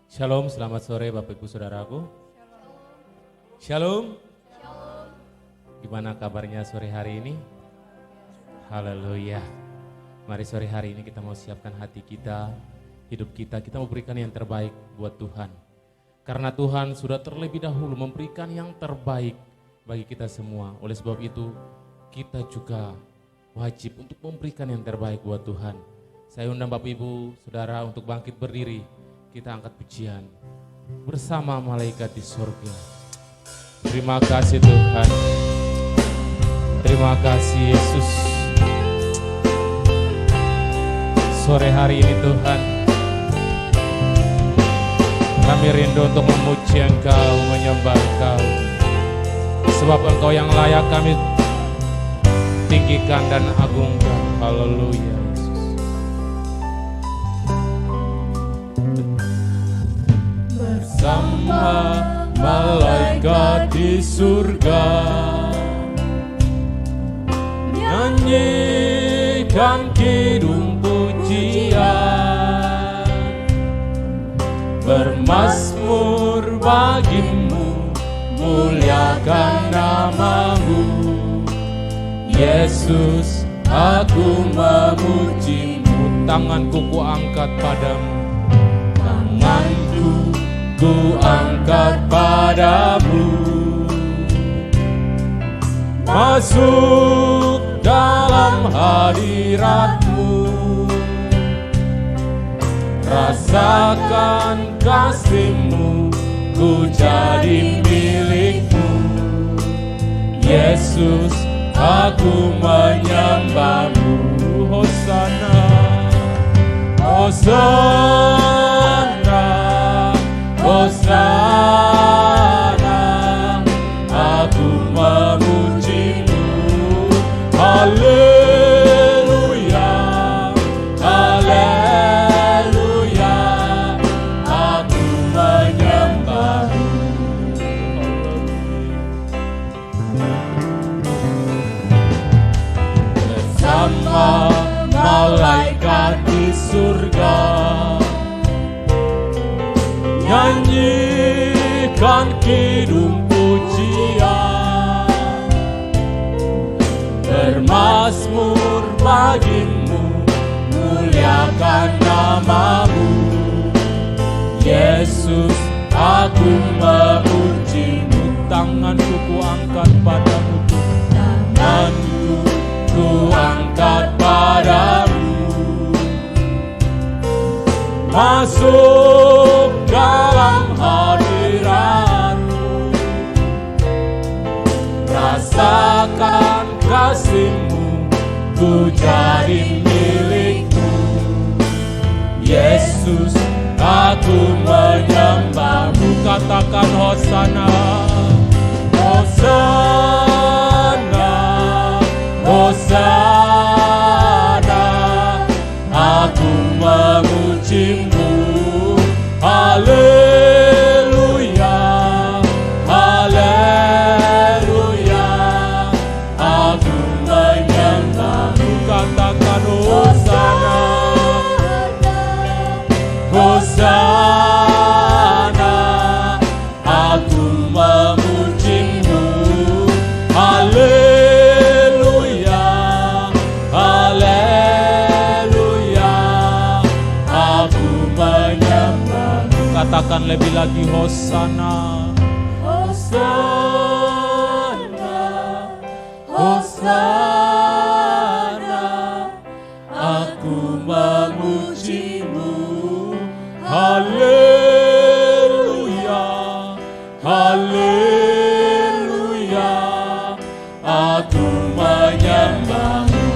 Shalom, selamat sore Bapak Ibu Saudaraku. Shalom. Gimana kabarnya sore hari ini? Haleluya. Mari sore hari ini kita mau siapkan hati kita, hidup kita mau berikan yang terbaik buat Tuhan. Karena Tuhan sudah terlebih dahulu memberikan yang terbaik bagi kita semua. Oleh sebab itu, kita juga wajib untuk memberikan yang terbaik buat Tuhan. Saya undang Bapak Ibu Saudara untuk bangkit berdiri. Kita angkat pujian bersama malaikat di surga. Terima kasih Tuhan. Terima kasih Yesus. Sore hari ini Tuhan, kami rindu untuk memuji Engkau, menyembah Engkau. Sebab Engkau yang layak kami tinggikan dan agungkan. Haleluya. Bersama malaikat di surga, nyanyikan kidung pujian, bermazmur bagimu, muliakan namamu. Yesus, aku memujimu. Tanganku ku angkat padamu, tanganku ku angkat padamu. Masuk dalam hadiratmu, rasakan kasihmu, ku jadi milikmu. Yesus, aku menyembahmu. Hosana, Hosana, Hosana, aku memujimu. Haleluya, haleluya, aku menyembahmu. Bersama malaikat di surga, nyanyikan kidung pujian, bermazmur bagimu, muliakan namamu. Yesus, aku memujimu. Tanganku ku angkat padamu, tanganku ku angkat padamu. Masuk dalam hadiratmu, rasakan kasihmu, ku jadi milikmu. Yesus, aku menyembahmu. Katakan Hosana, Hosana, Hosana, aku memujimu. Haleluya, haleluya, aku menyembahmu. Katakan Hosana, Hosana, aku memujimu. Haleluya, haleluya, aku menyembahmu. Katakan lebih lagi Hosana, Hosana, Hosana, aku memujimu. Haleluya, haleluya, aku menyembahmu.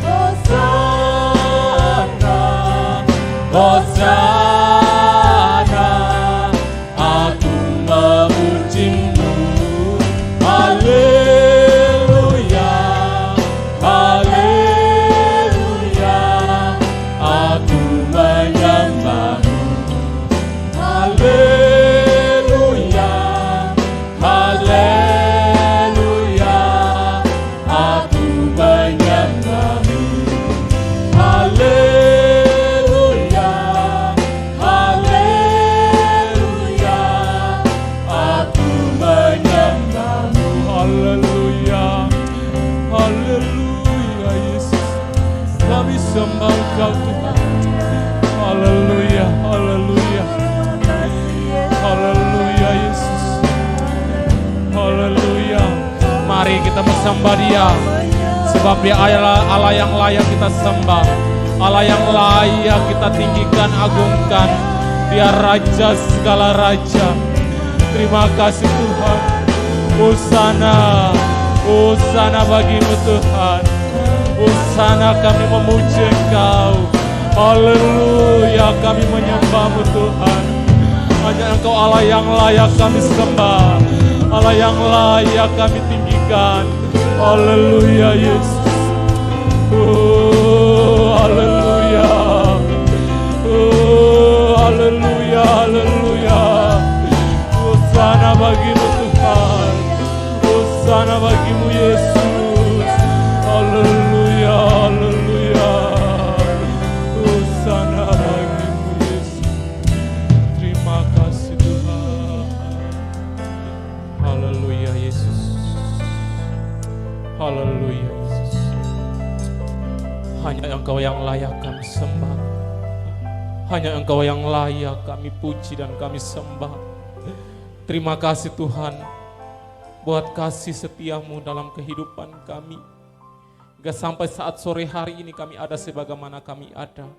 Hosana, Hosana, aku memujimu. Haleluya, haleluya, aku menyembahmu. Haleluya, haleluya, aku menyembahmu. Haleluya, sembah Dia. Sebab Dia adalah Allah yang layak kita sembah, Allah yang layak kita tinggikan, agungkan. Dia Raja segala raja. Terima kasih Tuhan. Hosana, Hosana bagimu Tuhan. Hosana, kami memuji Engkau. Haleluya, kami menyembahmu Tuhan. Hanya Engkau Allah yang layak kami sembah, Allah yang layak kami tinggikan. Haleluya Yesus. Haleluya. Haleluya, haleluya. Hosana bagimu Tuhan. Hosana bagimu Yesus. Haleluya, haleluya. Hosana bagimu Yesus. Terima kasih Tuhan. Haleluya Yesus. Haleluya Yesus. Hanya Engkau yang layak kami sembah. Hanya Engkau yang layak kami puji dan kami sembah. Terima kasih Tuhan buat kasih setiamu dalam kehidupan kami. Hingga sampai saat sore hari ini kami ada sebagaimana kami ada.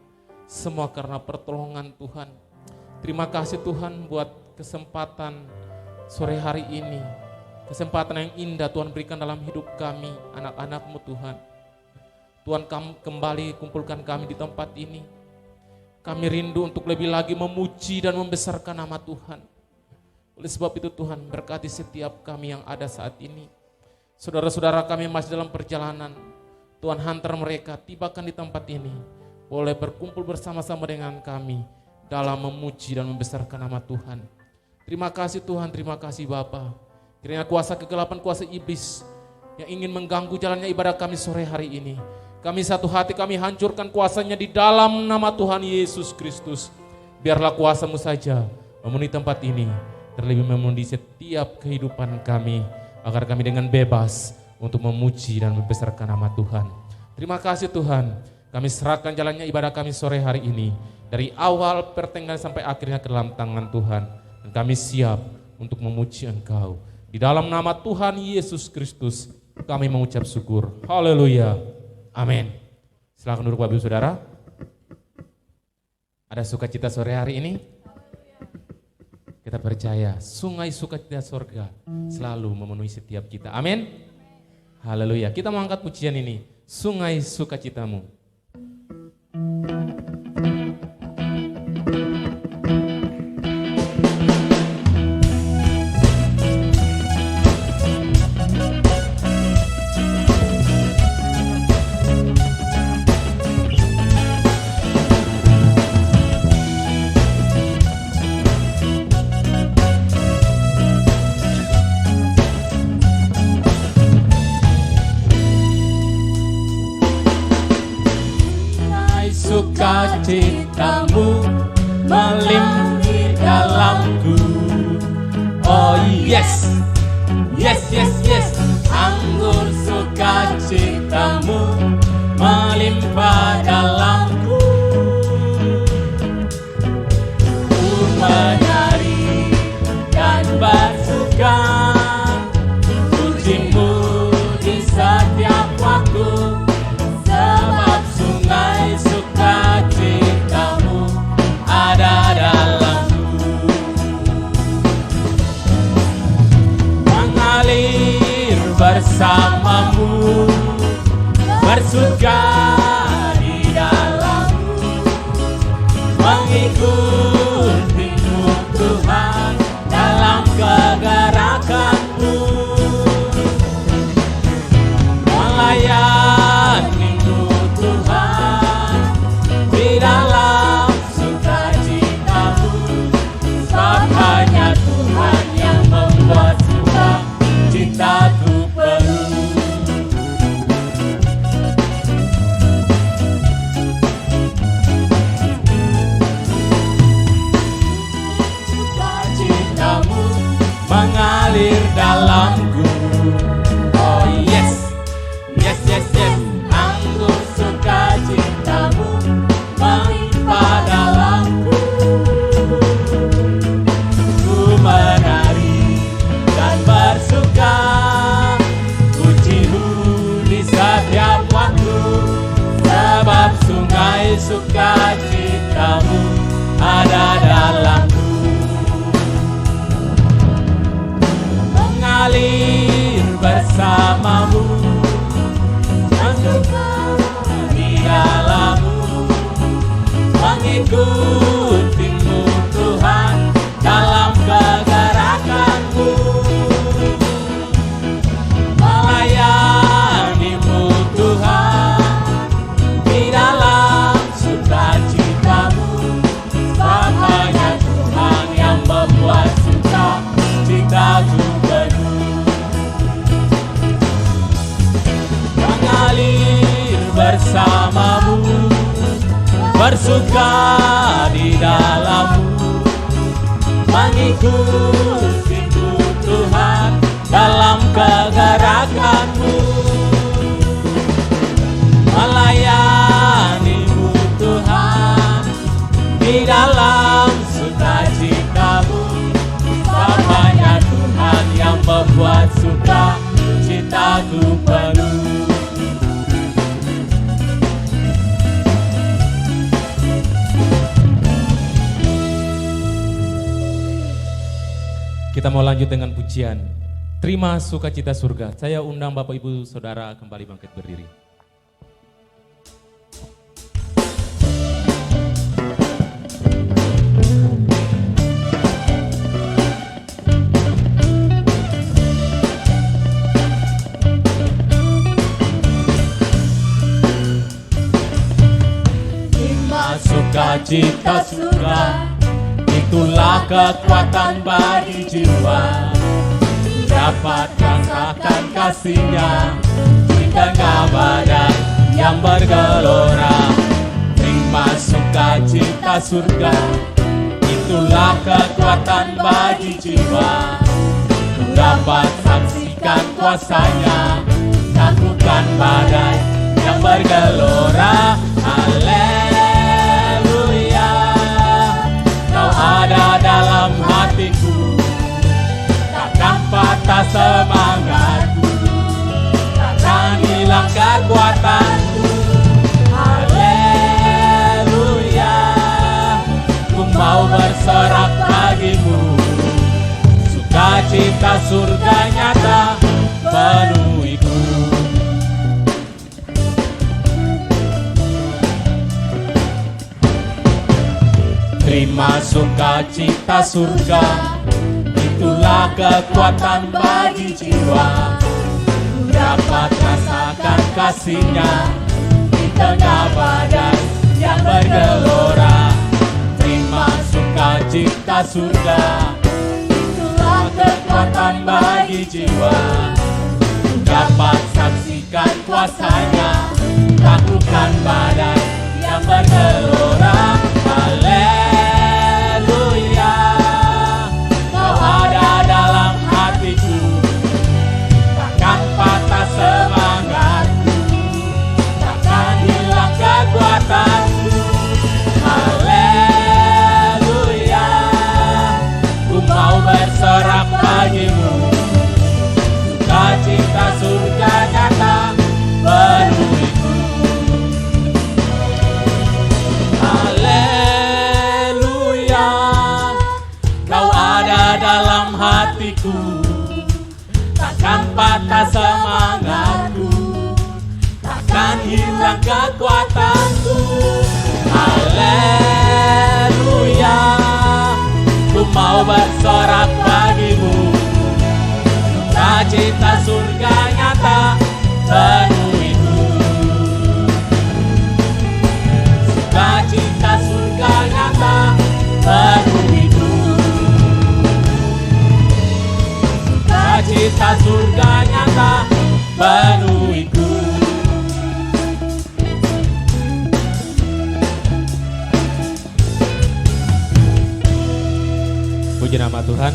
Semua karena pertolongan Tuhan. Terima kasih Tuhan buat kesempatan sore hari ini. Kesempatan yang indah Tuhan berikan dalam hidup kami, anak-anak-Mu Tuhan. Tuhan kembali kumpulkan kami di tempat ini. Kami rindu untuk lebih lagi memuji dan membesarkan nama Tuhan. Oleh sebab itu Tuhan berkati setiap kami yang ada saat ini. Saudara-saudara kami masih dalam perjalanan. Tuhan hantar mereka, tibakan di tempat ini. Boleh berkumpul bersama-sama dengan kami dalam memuji dan membesarkan nama Tuhan. Terima kasih Tuhan, terima kasih Bapa. Kiranya kuasa kegelapan, kuasa iblis yang ingin mengganggu jalannya ibadah kami sore hari ini. Kami satu hati, kami hancurkan kuasanya di dalam nama Tuhan Yesus Kristus. Biarlah kuasa-Mu saja memenuhi tempat ini, terlebih memenuhi setiap kehidupan kami, agar kami dengan bebas untuk memuji dan membesarkan nama Tuhan. Terima kasih Tuhan, kami serahkan jalannya ibadah kami sore hari ini, dari awal pertengahan sampai akhirnya ke dalam tangan Tuhan. Dan kami siap untuk memuji Engkau. Di dalam nama Tuhan Yesus Kristus, kami mengucap syukur. Haleluya. Amin. Silakan duduk Bapak Ibu Saudara. Ada sukacita sore hari ini? Kita percaya sungai sukacita sorga selalu memenuhi setiap kita. Amin. Haleluya. Kita mau angkat pujian ini. Sungai sukacitamu. Sukacitamu melimpah dalamku. Oh yes, yes, yes, yes. Anggur sukacitamu melimpah dalamku. Ku menari dan bersuka, pujimu di setiap waktu. Sebab sungai sukacitamu ada dalamku. Mengalir bersamamu, bersuka di dalammu, mengikutimu Tuhan dalam kegerakanmu, melayanimu Tuhan di dalam sukacitamu. Sebab hanya Tuhan yang membuat sukacitaku penuh. bersuka di dalam-Mu, mengikuti Tuhan dalam kegerakan-Mu, melayani-Mu Tuhan di dalam sukacita-Mu. Sabanya Tuhan yang membuat suka citaku penuh. Kita mau lanjut dengan pujian Terima Sukacita Surga. Saya undang Bapak Ibu Saudara kembali bangkit berdiri. Terima sukacita surga, itulah kekuatan bagi jiwa, dapat rasakan kasih-Nya di tengah badai yang bergelora. Terima sukacita surga, itulah kekuatan bagi jiwa, dapat saksikan kuasa-Nya, takutkan badai yang bergelora. Haleluya, Kau ada dalam hatiku, takkan patah semangatku, takkan hilang kekuatanku. Haleluya, ku mau bersorak bagimu, sukacita surga nyata penuhiku. Terima sukacita surga, itulah kekuatan bagi jiwa, dapat rasakan kasih-Nya di tengah badai yang bergelora. Terima sukacita surga, itulah kekuatan bagi jiwa, dapat saksikan kuasa-Nya, taklukkan badai yang bergelora. Haleluya, Kau ada dalam hatiku, takkan patah semangatku, takkan hilang kekuatanku. Haleluya, ku mau bersorak bagimu, sukacita surga nyata penuhiku. Haleluya, Kau ada dalam hatiku, takkan patah semangatku, takkan hilang kekuatanku. Haleluya, ku mau bersorak bagimu, sukacita surga nyata penuhiku. Sukacita surga nyata penuhiku, sukacita surga nyata penuhiku. Puji nama Tuhan,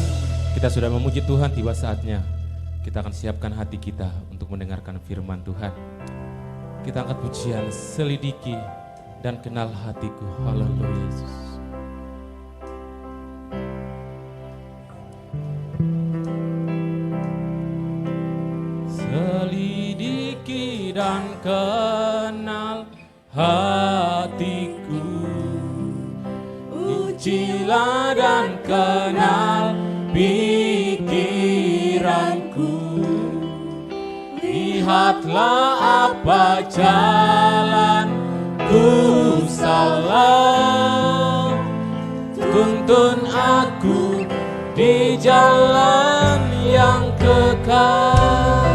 kita sudah memuji Tuhan, tiba saatnya kita akan siapkan hati kita untuk mendengarkan firman Tuhan. Kita angkat pujian, selidiki dan kenal hatiku. Haleluya Yesus. Selidiki dan kenal hatiku, ujilah dan kenal pikiranku. Lihatlah apa jalan ku salah, tuntun aku di jalan yang kekal.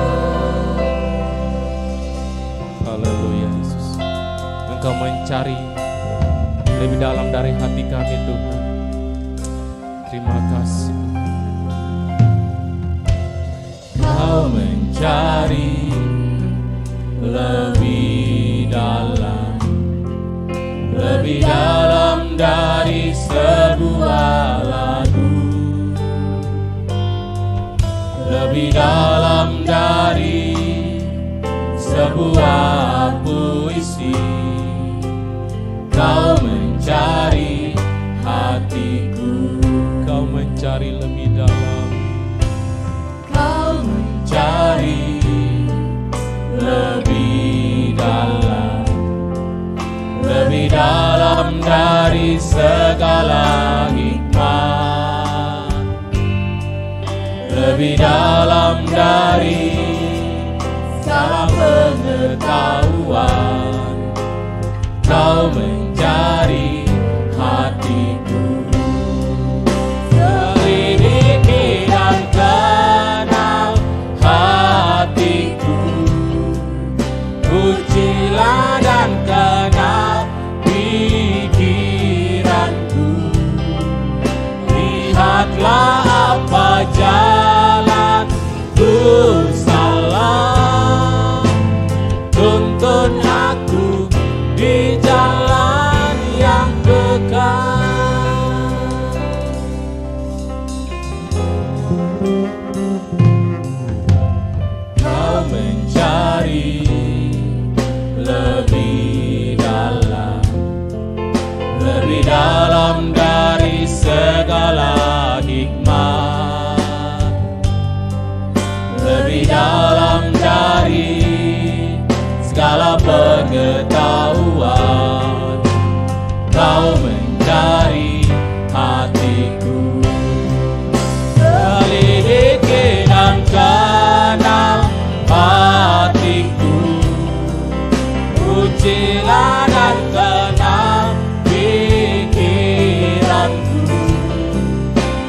Haleluya Yesus, Engkau mencari lebih dalam dari hati kami Tuhan. Terima kasih. Kau mencari lebih dalam dari sebuah lagu, lebih dalam dari sebuah puisi. Kau mencari hatiku, Kau mencari lebih dalam, kau mencari lebih dalam, lebih dalam dari segala hikmah, lebih dalam dari segala pengetahuan. Kau mencari hatiku, selidiki dan kenal hatiku, ujilah dan kenal pikiranku. Lihatlah apa jalan ku salah, tuntun aku di jalan yang kekal. Kau mencari lebih dalam, lebih dalam dari segala hikmah, lebih dalam dari segala pengetahuan. Kau mencari hatiku, selidiki dan kenal hatiku, ujilah dan kenal pikiranku.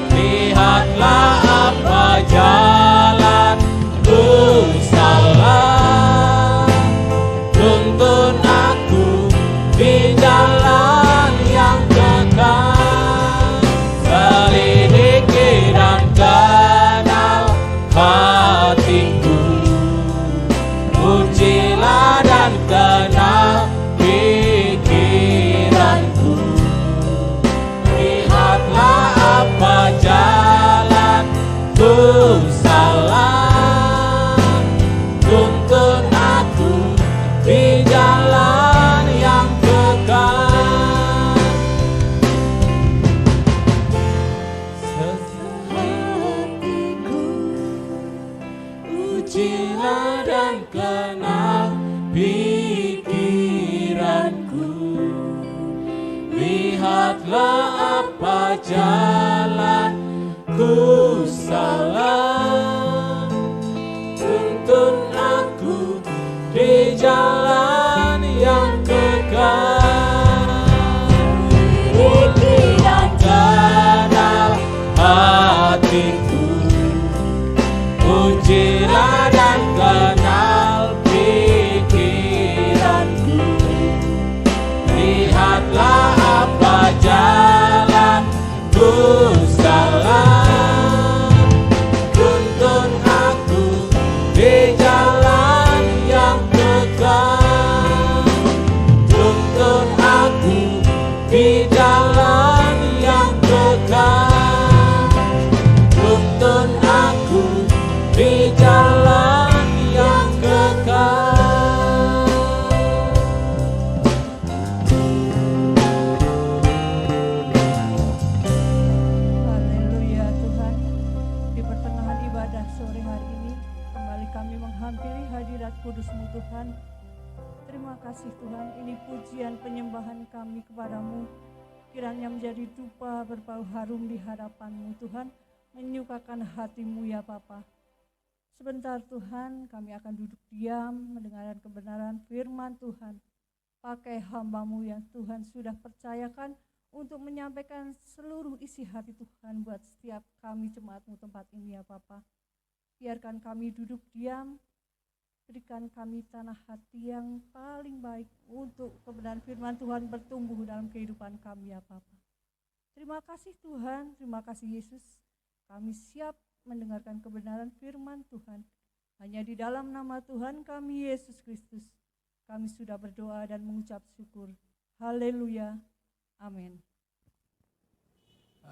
Lihatlah apa jalan ku salah, tuntun aku di jalan yang kekal. Selidiki dan kenal hatiku, ujilah dan kenal pikiranku. Lihatlah apa jalan ku salah, tuntun aku di jalan yang kekal. Hatiku, ujilah dan kenal pikiranku. Lihatlah apa jalan ku salah, tuntun aku di jalan yang kekal. Selidiki dan kenal hatiku, ujilah dan kenal pikiranku. Lihatlah apa jalan ku salah, tuntun aku di jalan yang kekal. Tuntun aku di jalan yang kekal. Tuntun aku di jalan yang kekal. Haleluya Tuhan. Di pertengahan ibadah sore hari ini kembali kami menghampiri hadirat kudus-Mu Tuhan. Terima kasih Tuhan, ini pujian penyembahan kami kepadamu. Kiranya menjadi dupa berbau harum di hadapan-Mu Tuhan, menyukakan hati-Mu ya Bapa. Sebentar Tuhan, kami akan duduk diam mendengarkan kebenaran firman Tuhan. Pakai hamba-Mu yang Tuhan sudah percayakan untuk menyampaikan seluruh isi hati Tuhan buat setiap kami jemaat-Mu tempat ini ya Bapa. Biarkan kami duduk diam, berikan kami tanah hati yang paling baik untuk kebenaran firman Tuhan bertumbuh dalam kehidupan kami ya Bapa. Terima kasih Tuhan, terima kasih Yesus. Kami siap mendengarkan kebenaran firman Tuhan. Hanya di dalam nama Tuhan kami Yesus Kristus, kami sudah berdoa dan mengucap syukur. Haleluya. Amin.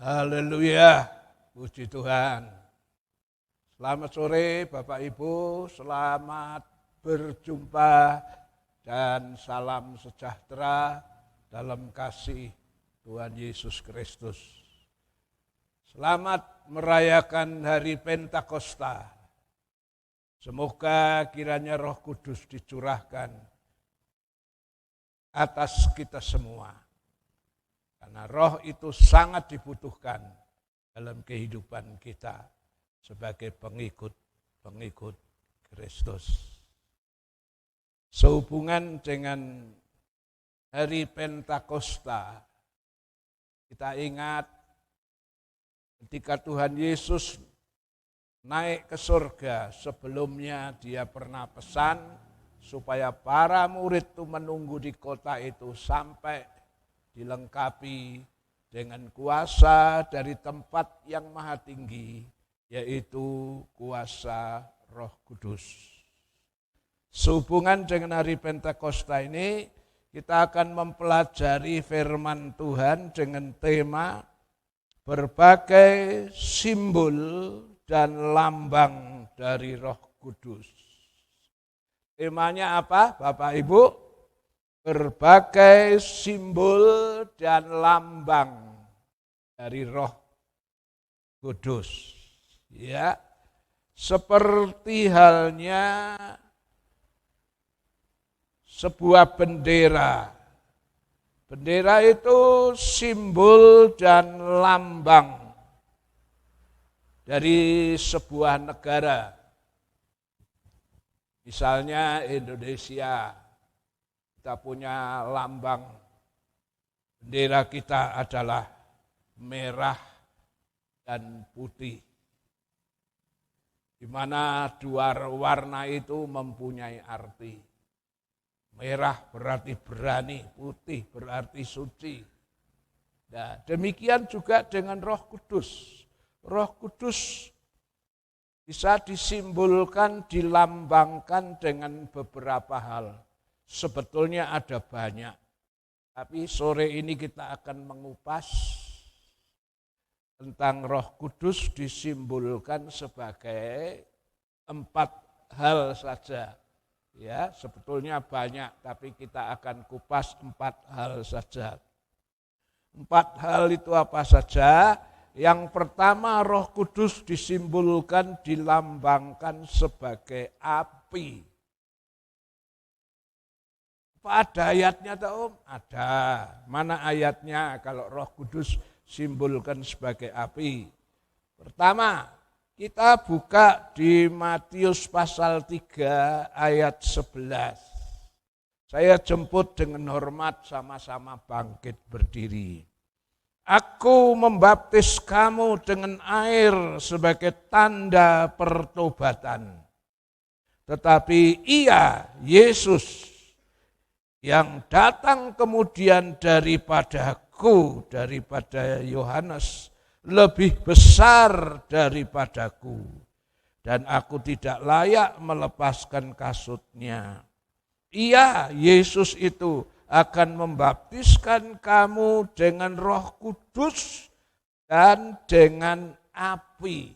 Haleluya, puji Tuhan. Selamat sore Bapak Ibu, selamat berjumpa dan salam sejahtera dalam kasih Tuhan Yesus Kristus. Selamat merayakan hari Pentakosta. Semoga kiranya Roh Kudus dicurahkan atas kita semua. Karena roh itu sangat dibutuhkan dalam kehidupan kita sebagai pengikut Kristus. Sehubungan dengan hari Pentakosta, kita ingat ketika Tuhan Yesus naik ke surga, sebelumnya dia pernah pesan supaya para murid itu menunggu di kota itu sampai dilengkapi dengan kuasa dari tempat yang maha tinggi, yaitu kuasa Roh Kudus. Sehubungan dengan hari Pentakosta ini, kita akan mempelajari firman Tuhan dengan tema berbagai simbol dan lambang dari Roh Kudus. Temanya apa, Bapak Ibu? Berbagai simbol dan lambang dari Roh Kudus. Ya, seperti halnya sebuah bendera. Bendera itu simbol dan lambang dari sebuah negara. Misalnya Indonesia. Kita punya lambang, bendera kita adalah merah dan putih. Di mana dua warna itu mempunyai arti. Merah berarti berani, putih berarti suci. Nah, demikian juga dengan Roh Kudus. Roh Kudus bisa disimbolkan, dilambangkan dengan beberapa hal. Sebetulnya ada banyak, tapi sore ini kita akan mengupas tentang Roh Kudus disimbolkan sebagai 4 hal saja. Ya, sebetulnya banyak, tapi kita akan kupas 4 hal saja. 4 hal itu apa saja? Yang pertama, Roh Kudus disimbolkan, dilambangkan sebagai api. Ada ayatnya Om? Ada. Mana ayatnya kalau Roh Kudus simbolkan sebagai api? Pertama, kita buka di Matius pasal 3 ayat 11. Saya jemput dengan hormat, sama-sama bangkit berdiri. Aku membaptis kamu dengan air sebagai tanda pertobatan. Tetapi Ia, Yesus, yang datang kemudian daripada Yohanes, lebih besar daripadaku, dan aku tidak layak melepaskan kasutnya. Ia, Yesus itu, akan membaptiskan kamu dengan Roh Kudus dan dengan api.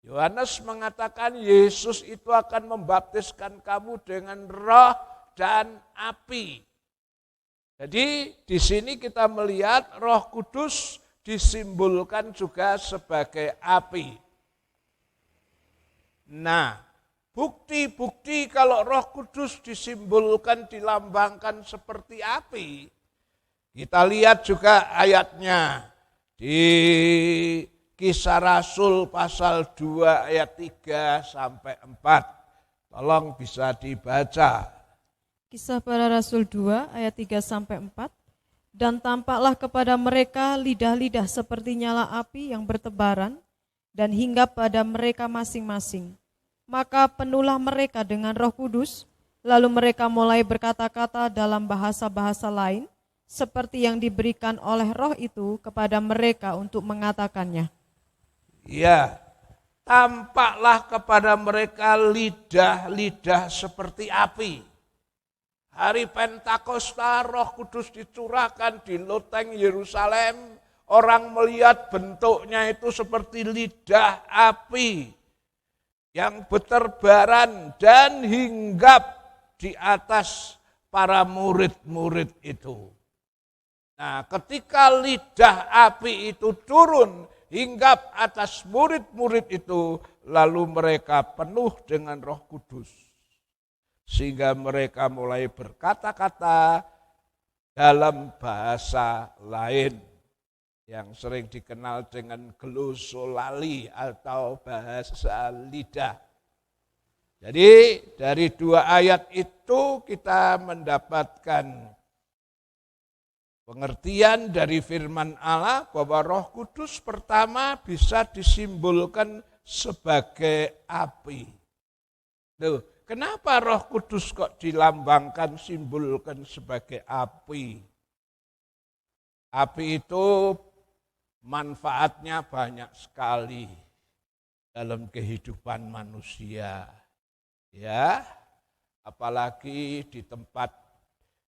Yohanes mengatakan Yesus itu akan membaptiskan kamu dengan roh dan api. Jadi di sini kita melihat Roh Kudus disimbolkan juga sebagai api. Nah, bukti-bukti kalau Roh Kudus disimbolkan, dilambangkan seperti api, kita lihat juga ayatnya di Kisah Rasul pasal 2 ayat 3 sampai 4. Tolong bisa dibaca. Kisah Para Rasul 2 ayat 3 sampai 4. Dan tampaklah kepada mereka lidah-lidah seperti nyala api yang bertebaran dan hinggap pada mereka masing-masing. Maka penuhlah mereka dengan Roh Kudus, lalu mereka mulai berkata-kata dalam bahasa-bahasa lain, seperti yang diberikan oleh Roh itu kepada mereka untuk mengatakannya. Ya, tampaklah kepada mereka lidah-lidah seperti api. Hari Pentakosta Roh Kudus dicurahkan di loteng Yerusalem, orang melihat bentuknya itu seperti lidah api yang berterbaran dan hinggap di atas para murid-murid itu. Nah, ketika lidah api itu turun hinggap atas murid-murid itu, lalu mereka penuh dengan Roh Kudus. Sehingga mereka mulai berkata-kata dalam bahasa lain yang sering dikenal dengan glosolali atau bahasa lidah. Jadi dari dua ayat itu kita mendapatkan pengertian dari firman Allah bahwa Roh Kudus pertama bisa disimbolkan sebagai api. Loh, kenapa Roh Kudus kok dilambangkan, simbolkan sebagai api? Api itu manfaatnya banyak sekali dalam kehidupan manusia. Ya, apalagi di tempat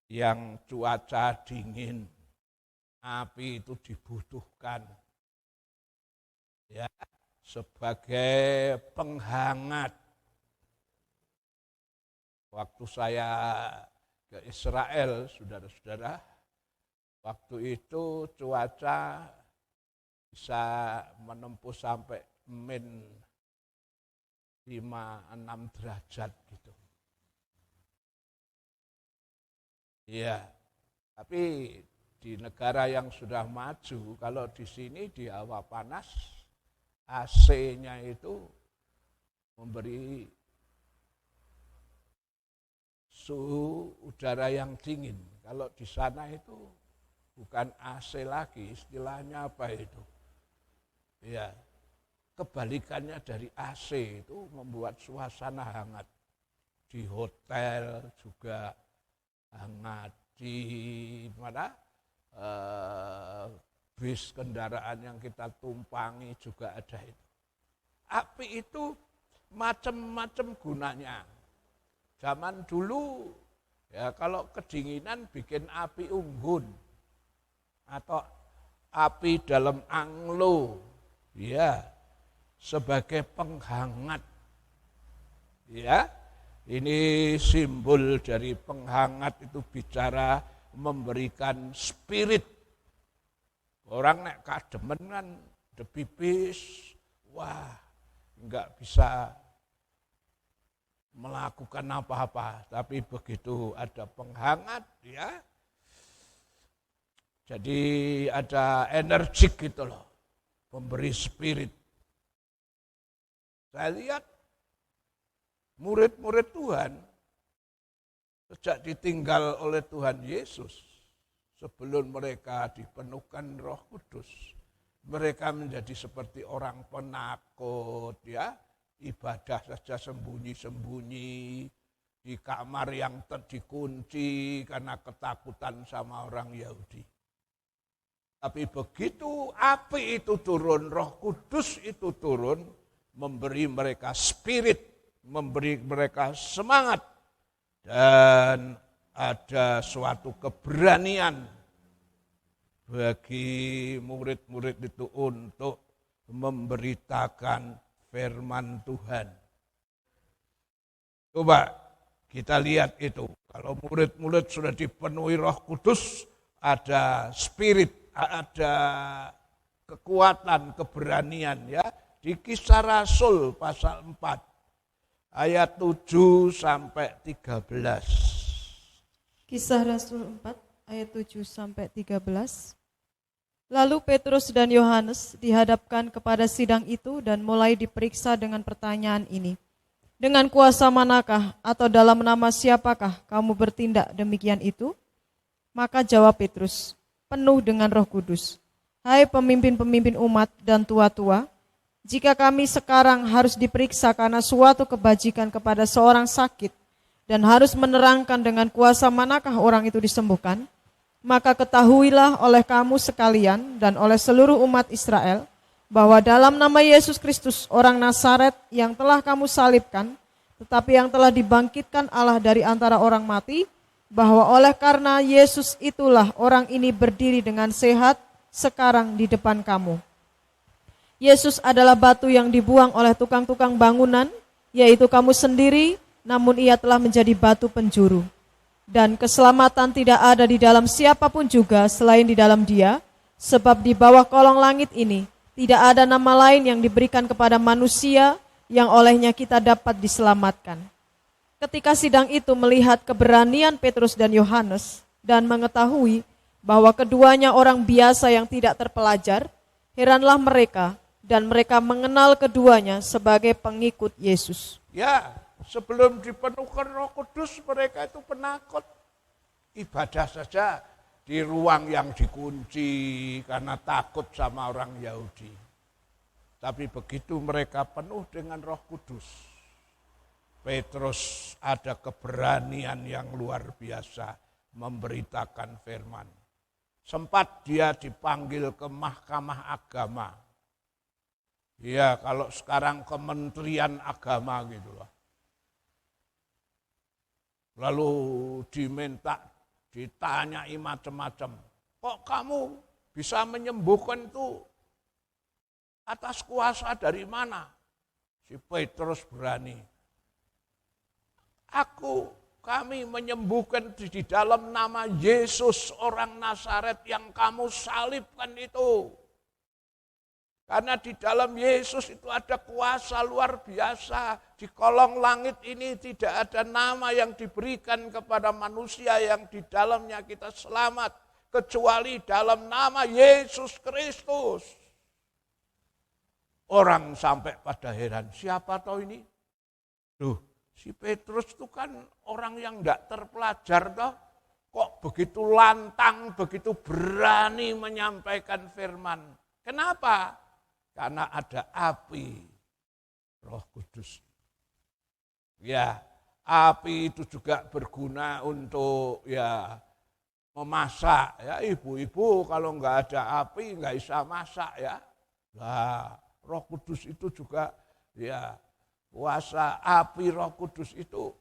yang cuaca dingin, api itu dibutuhkan. Ya, sebagai penghangat. Waktu saya ke Israel, saudara-saudara, waktu itu cuaca bisa menempuh sampai -5-6 derajat gitu. Iya, tapi di negara yang sudah maju, kalau di sini di hawa panas, AC-nya itu memberi suhu udara yang dingin. Kalau di sana itu bukan AC lagi, istilahnya apa itu? Ya, kebalikannya dari AC itu membuat suasana hangat. Di hotel juga hangat, di mana bis kendaraan yang kita tumpangi juga ada itu. Api itu macam-macam gunanya. Zaman dulu ya kalau kedinginan bikin api unggun atau api dalam anglo, ya sebagai penghangat. Ya, ini simbol dari penghangat itu bicara memberikan spirit. Orang nek kademen kan depipis, wah enggak bisa melakukan apa-apa. Tapi begitu ada penghangat, ya, jadi ada energik gitu loh, memberi spirit. Saya lihat murid-murid Tuhan sejak ditinggal oleh Tuhan Yesus, sebelum mereka dipenuhkan Roh Kudus, mereka menjadi seperti orang penakut, ya, ibadah saja sembunyi-sembunyi di kamar yang dikunci karena ketakutan sama orang Yahudi. Tapi begitu api itu turun, Roh Kudus itu turun, memberi mereka spirit, memberi mereka semangat, dan ada suatu keberanian bagi murid-murid itu untuk memberitakan firman Tuhan. Coba kita lihat itu, kalau murid-murid sudah dipenuhi Roh Kudus, ada spirit, ada kekuatan, keberanian, ya. Di Kisah Rasul pasal 4 ayat 7 sampai 13. Kisah Rasul 4 ayat 7 sampai 13. Lalu Petrus dan Yohanes dihadapkan kepada sidang itu dan mulai diperiksa dengan pertanyaan ini. Dengan kuasa manakah atau dalam nama siapakah kamu bertindak demikian itu? Maka jawab Petrus, penuh dengan Roh Kudus. Hai pemimpin-pemimpin umat dan tua-tua, jika kami sekarang harus diperiksa karena suatu kebajikan kepada seorang sakit dan harus menerangkan dengan kuasa manakah orang itu disembuhkan, maka ketahuilah oleh kamu sekalian dan oleh seluruh umat Israel bahwa dalam nama Yesus Kristus orang Nazaret yang telah kamu salibkan, tetapi yang telah dibangkitkan Allah dari antara orang mati, bahwa oleh karena Yesus itulah orang ini berdiri dengan sehat sekarang di depan kamu. Yesus adalah batu yang dibuang oleh tukang-tukang bangunan, yaitu kamu sendiri, namun ia telah menjadi batu penjuru. Dan keselamatan tidak ada di dalam siapapun juga selain di dalam Dia, sebab di bawah kolong langit ini tidak ada nama lain yang diberikan kepada manusia yang olehnya kita dapat diselamatkan. Ketika sidang itu melihat keberanian Petrus dan Yohanes dan mengetahui bahwa keduanya orang biasa yang tidak terpelajar, heranlah mereka dan mereka mengenal keduanya sebagai pengikut Yesus. Ya, sebelum dipenuhkan Roh Kudus mereka itu penakut. Ibadah saja di ruang yang dikunci karena takut sama orang Yahudi. Tapi begitu mereka penuh dengan Roh Kudus, Petrus ada keberanian yang luar biasa memberitakan firman. Sempat dia dipanggil ke Mahkamah Agama. Ya, kalau sekarang Kementerian Agama gitu loh. Lalu ditanyai macam-macam. Kok kamu bisa menyembuhkan itu atas kuasa dari mana? Si Petrus berani. Kami menyembuhkan di dalam nama Yesus orang Nazaret yang kamu salibkan itu. Karena di dalam Yesus itu ada kuasa luar biasa. Di kolong langit ini tidak ada nama yang diberikan kepada manusia yang di dalamnya kita selamat. Kecuali dalam nama Yesus Kristus. Orang sampai pada heran, siapa tahu ini? Duh, si Petrus itu kan orang yang tidak terpelajar toh. Kok begitu lantang, begitu berani menyampaikan firman. Kenapa? Karena ada api Roh Kudus. Ya, api itu juga berguna untuk memasak. Ya, ibu-ibu kalau nggak ada api nggak bisa masak ya. Nah, Roh Kudus itu juga kuasa api Roh Kudus itu.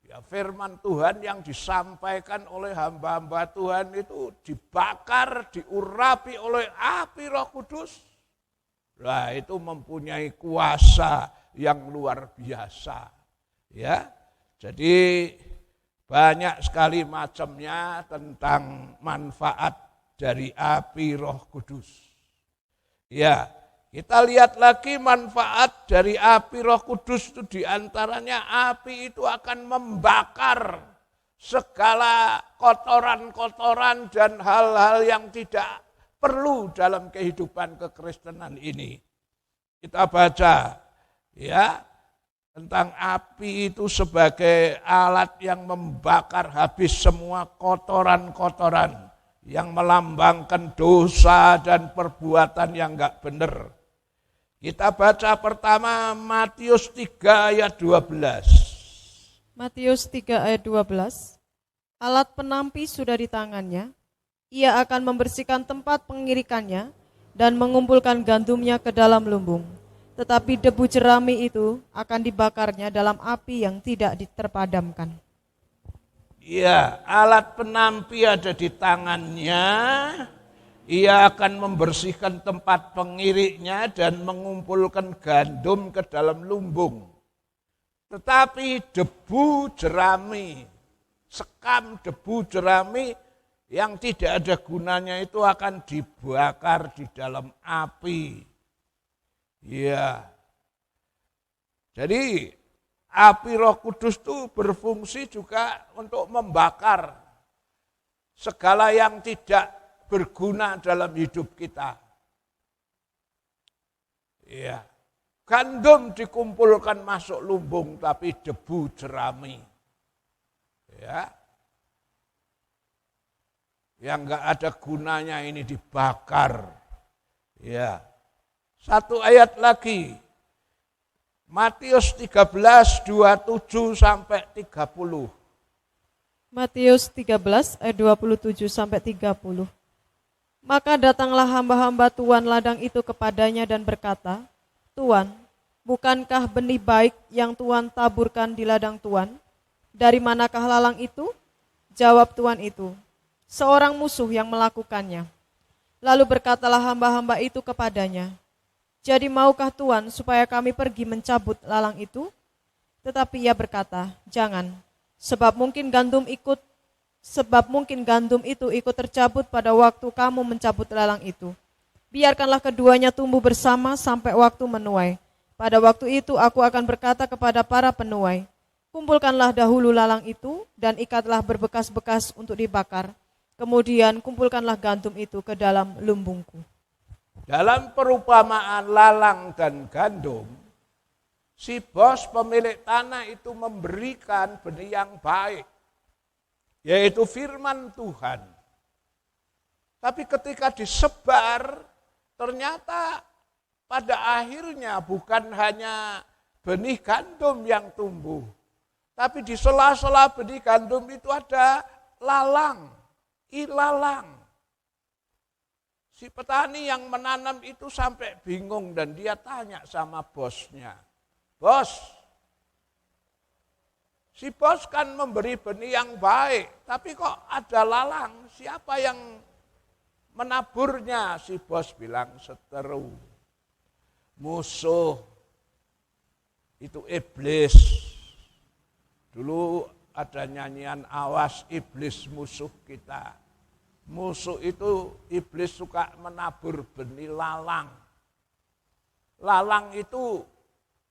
Ya, firman Tuhan yang disampaikan oleh hamba-hamba Tuhan itu dibakar, diurapi oleh api Roh Kudus. Nah, itu mempunyai kuasa yang luar biasa. Ya. Jadi banyak sekali macamnya tentang manfaat dari api Roh Kudus. Ya, kita lihat lagi manfaat dari api Roh Kudus itu diantaranya api itu akan membakar segala kotoran-kotoran dan hal-hal yang tidak perlu dalam kehidupan kekristenan ini. Kita baca tentang api itu sebagai alat yang membakar habis semua kotoran-kotoran yang melambangkan dosa dan perbuatan yang enggak benar. Kita baca pertama Matius 3 ayat 12. Matius 3 ayat 12. Alat penampi sudah di tangannya. Ia akan membersihkan tempat pengirikannya dan mengumpulkan gandumnya ke dalam lumbung. Tetapi debu jerami itu akan dibakarnya dalam api yang tidak terpadamkan. Iya, alat penampi ada di tangannya. Ia akan membersihkan tempat pengiriknya dan mengumpulkan gandum ke dalam lumbung. Tetapi debu jerami, sekam debu jerami yang tidak ada gunanya itu akan dibakar di dalam api. Ya. Jadi api Roh Kudus itu berfungsi juga untuk membakar segala yang tidak berguna dalam hidup kita. Ya. Gandum dikumpulkan masuk lumbung tapi debu jerami. Ya. Yang enggak ada gunanya ini dibakar. Ya. Satu ayat lagi. Matius 13, 27 sampai 30. Matius 13 ayat 27 sampai 30. Maka datanglah hamba-hamba tuan ladang itu kepadanya dan berkata, Tuan, bukankah benih baik yang Tuan taburkan di ladang Tuan? Dari manakah lalang itu? Jawab tuan itu, seorang musuh yang melakukannya. Lalu berkatalah hamba-hamba itu kepadanya, "Jadi maukah Tuan supaya kami pergi mencabut lalang itu?" Tetapi ia berkata, "Jangan, sebab mungkin gandum itu ikut tercabut pada waktu kamu mencabut lalang itu. Biarkanlah keduanya tumbuh bersama sampai waktu menuai. Pada waktu itu aku akan berkata kepada para penuai, kumpulkanlah dahulu lalang itu dan ikatlah berbekas-bekas untuk dibakar. Kemudian kumpulkanlah gandum itu ke dalam lumbungku." Dalam perumpamaan lalang dan gandum, si bos pemilik tanah itu memberikan benih yang baik, yaitu firman Tuhan. Tapi ketika disebar, ternyata pada akhirnya bukan hanya benih gandum yang tumbuh, tapi di sela-sela benih gandum itu ada lalang, ilalang. Si petani yang menanam itu sampai bingung dan dia tanya sama bosnya, "Bos, si bos kan memberi benih yang baik, tapi kok ada lalang? Siapa yang menaburnya?" Si bos bilang, "Seteru. Musuh itu iblis." Dulu ada nyanyian, "Awas iblis musuh kita." Musuh itu iblis suka menabur benih lalang. Lalang itu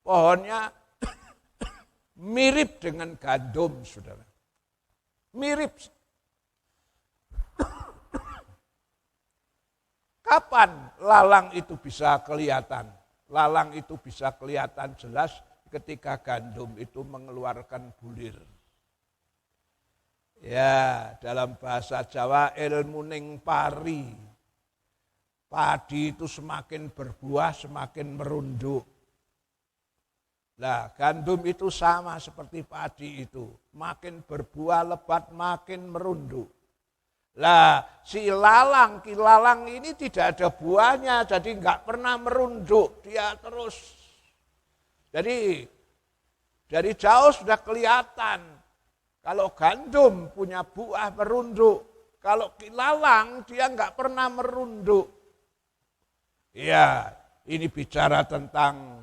pohonnya mirip dengan gandum, saudara. Mirip. Kapan lalang itu bisa kelihatan? Lalang itu bisa kelihatan jelas ketika gandum itu mengeluarkan bulir. Ya, dalam bahasa Jawa ilmu ning pari. Padi itu semakin berbuah, semakin merunduk. Nah, gandum itu sama seperti padi itu. Makin berbuah lebat, makin merunduk. Lah, si lalang, kilalang ini tidak ada buahnya, jadi enggak pernah merunduk, dia terus. Jadi dari jauh sudah kelihatan kalau gandum punya buah merunduk, kalau kilalang dia enggak pernah merunduk. Ya, ini bicara tentang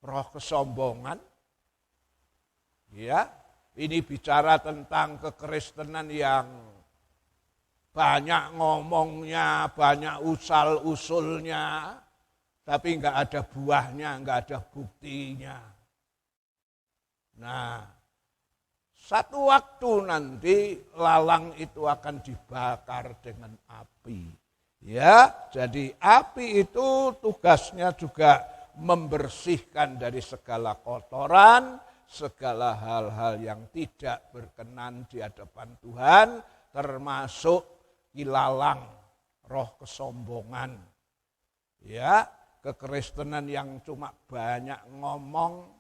roh kesombongan. Ya, ini bicara tentang kekristenan yang banyak ngomongnya, banyak usal-usulnya, tapi enggak ada buahnya, enggak ada buktinya. Nah, satu waktu nanti lalang itu akan dibakar dengan api. Ya, jadi api itu tugasnya juga membersihkan dari segala kotoran, segala hal-hal yang tidak berkenan di hadapan Tuhan, termasuk ilalang, roh kesombongan. Ya, kekristenan yang cuma banyak ngomong,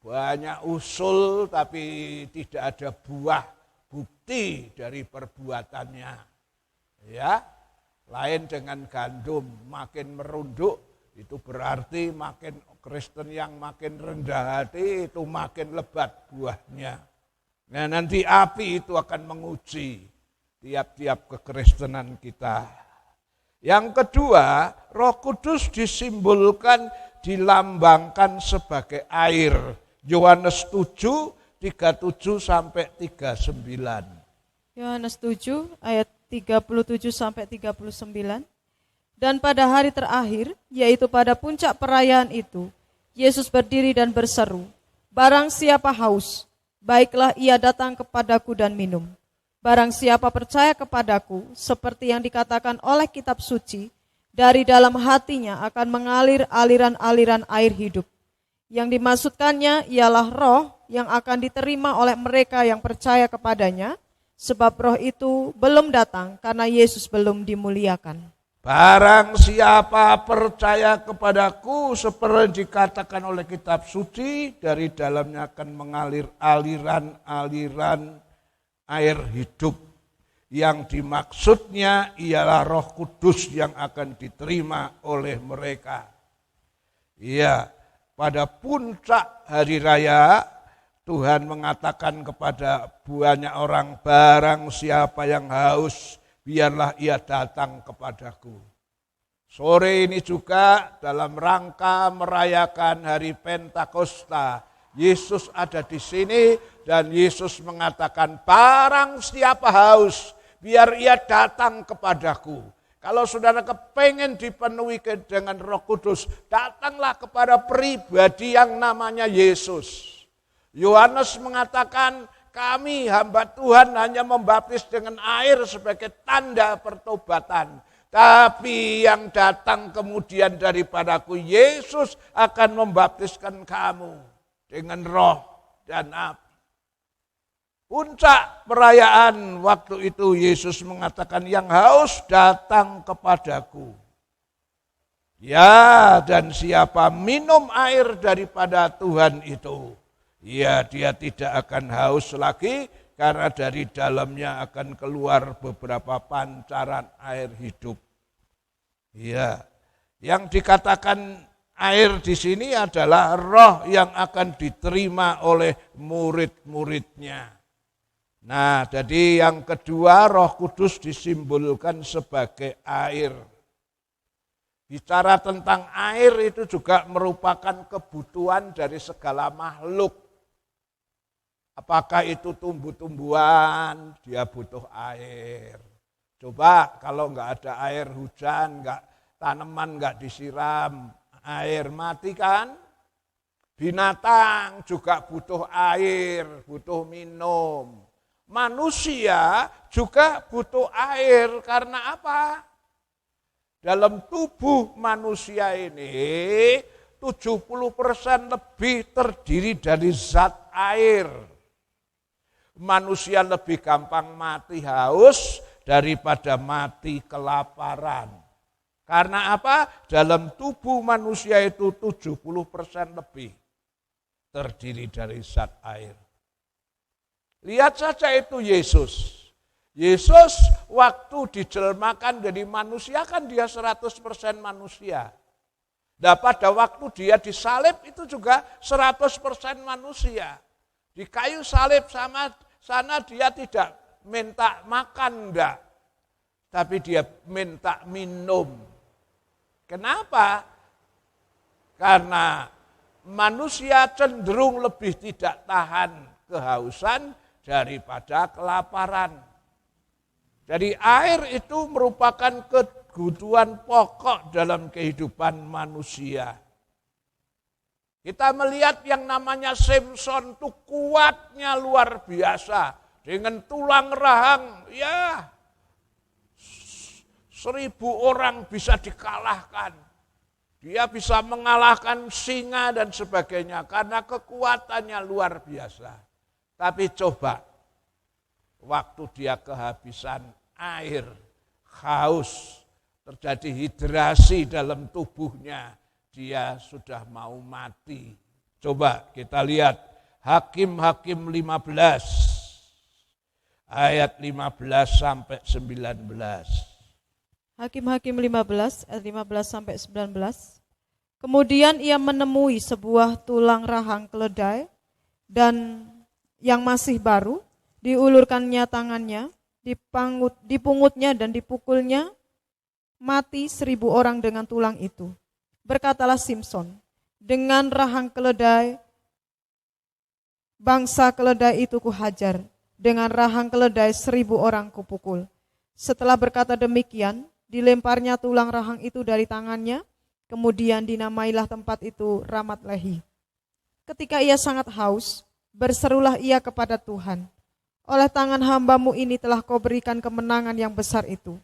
banyak usul tapi tidak ada buah bukti dari perbuatannya. Ya, lain dengan gandum, makin merunduk itu berarti makin Kristen yang makin rendah hati itu makin lebat buahnya. Nah, nanti api itu akan menguji tiap-tiap kekristenan kita. Yang kedua, Roh Kudus disimbolkan, dilambangkan sebagai air. Yohanes 7, 37 sampai 39. Yohanes 7 ayat 37 sampai 39. Dan pada hari terakhir, yaitu pada puncak perayaan itu, Yesus berdiri dan berseru, "Barang siapa haus, baiklah ia datang kepadaku dan minum. Barang siapa percaya kepadaku, seperti yang dikatakan oleh kitab suci, dari dalam hatinya akan mengalir aliran-aliran air hidup." Yang dimaksudkannya ialah roh yang akan diterima oleh mereka yang percaya kepadanya, sebab roh itu belum datang karena Yesus belum dimuliakan. Barang siapa percaya kepadaku, seperti dikatakan oleh kitab suci, dari dalamnya akan mengalir aliran-aliran air hidup. Yang dimaksudnya ialah Roh Kudus yang akan diterima oleh mereka. Iya, pada puncak hari raya Tuhan mengatakan kepada banyak orang, barang siapa yang haus, biarlah ia datang kepadaku. Sore ini juga dalam rangka merayakan hari Pentakosta, Yesus ada di sini dan Yesus mengatakan, barang siapa haus, biar ia datang kepadaku. Kalau saudara kepengen dipenuhi dengan Roh Kudus, datanglah kepada pribadi yang namanya Yesus. Yohanes mengatakan, kami hamba Tuhan hanya membaptis dengan air sebagai tanda pertobatan. Tapi yang datang kemudian daripadaku, Yesus akan membaptiskan kamu dengan Roh dan api. Puncak perayaan waktu itu Yesus mengatakan, yang haus datang kepadaku. Ya, dan siapa minum air daripada Tuhan itu, ya dia tidak akan haus lagi, karena dari dalamnya akan keluar beberapa pancaran air hidup. Ya, yang dikatakan air di sini adalah roh yang akan diterima oleh murid-muridnya. Nah, jadi yang kedua, Roh Kudus disimbolkan sebagai air. Bicara tentang air itu juga merupakan kebutuhan dari segala makhluk. Apakah itu tumbuh-tumbuhan, dia butuh air. Coba kalau enggak ada air hujan, tanaman enggak disiram, air mati kan? Binatang juga butuh air, butuh minum. Manusia juga butuh air, karena apa? Dalam tubuh manusia ini 70% lebih terdiri dari zat air. Manusia lebih gampang mati haus daripada mati kelaparan. Karena apa? Dalam tubuh manusia itu 70% lebih terdiri dari zat air. Lihat saja itu Yesus. Yesus waktu dijelmakan jadi manusia kan dia 100% manusia. Dan pada waktu dia disalib itu juga 100% manusia. Di kayu salib sana dia tidak minta makan enggak, tapi dia minta minum. Kenapa? Karena manusia cenderung lebih tidak tahan kehausan daripada kelaparan. Jadi air itu merupakan kebutuhan pokok dalam kehidupan manusia. Kita melihat yang namanya Samson itu kuatnya luar biasa. Dengan tulang rahang, ya 1000 orang bisa dikalahkan. Dia bisa mengalahkan singa dan sebagainya karena kekuatannya luar biasa. Tapi coba, waktu dia kehabisan air, haus, terjadi hidrasi dalam tubuhnya, dia sudah mau mati. Coba kita lihat Hakim-Hakim 15, ayat 15 sampai 19. Hakim-Hakim 15, ayat 15 sampai 19. Kemudian ia menemui sebuah tulang rahang keledai dan yang masih baru, diulurkannya tangannya, dipungutnya dan dipukulnya, mati 1000 orang dengan tulang itu. Berkatalah Samson, dengan rahang keledai, bangsa keledai itu kuhajar, dengan rahang keledai 1000 orang kupukul. Setelah berkata demikian, dilemparnya tulang rahang itu dari tangannya, kemudian dinamailah tempat itu Ramat Lehi. Ketika ia sangat haus, berserulah ia kepada Tuhan, oleh tangan hambamu ini telah kau berikan kemenangan yang besar itu.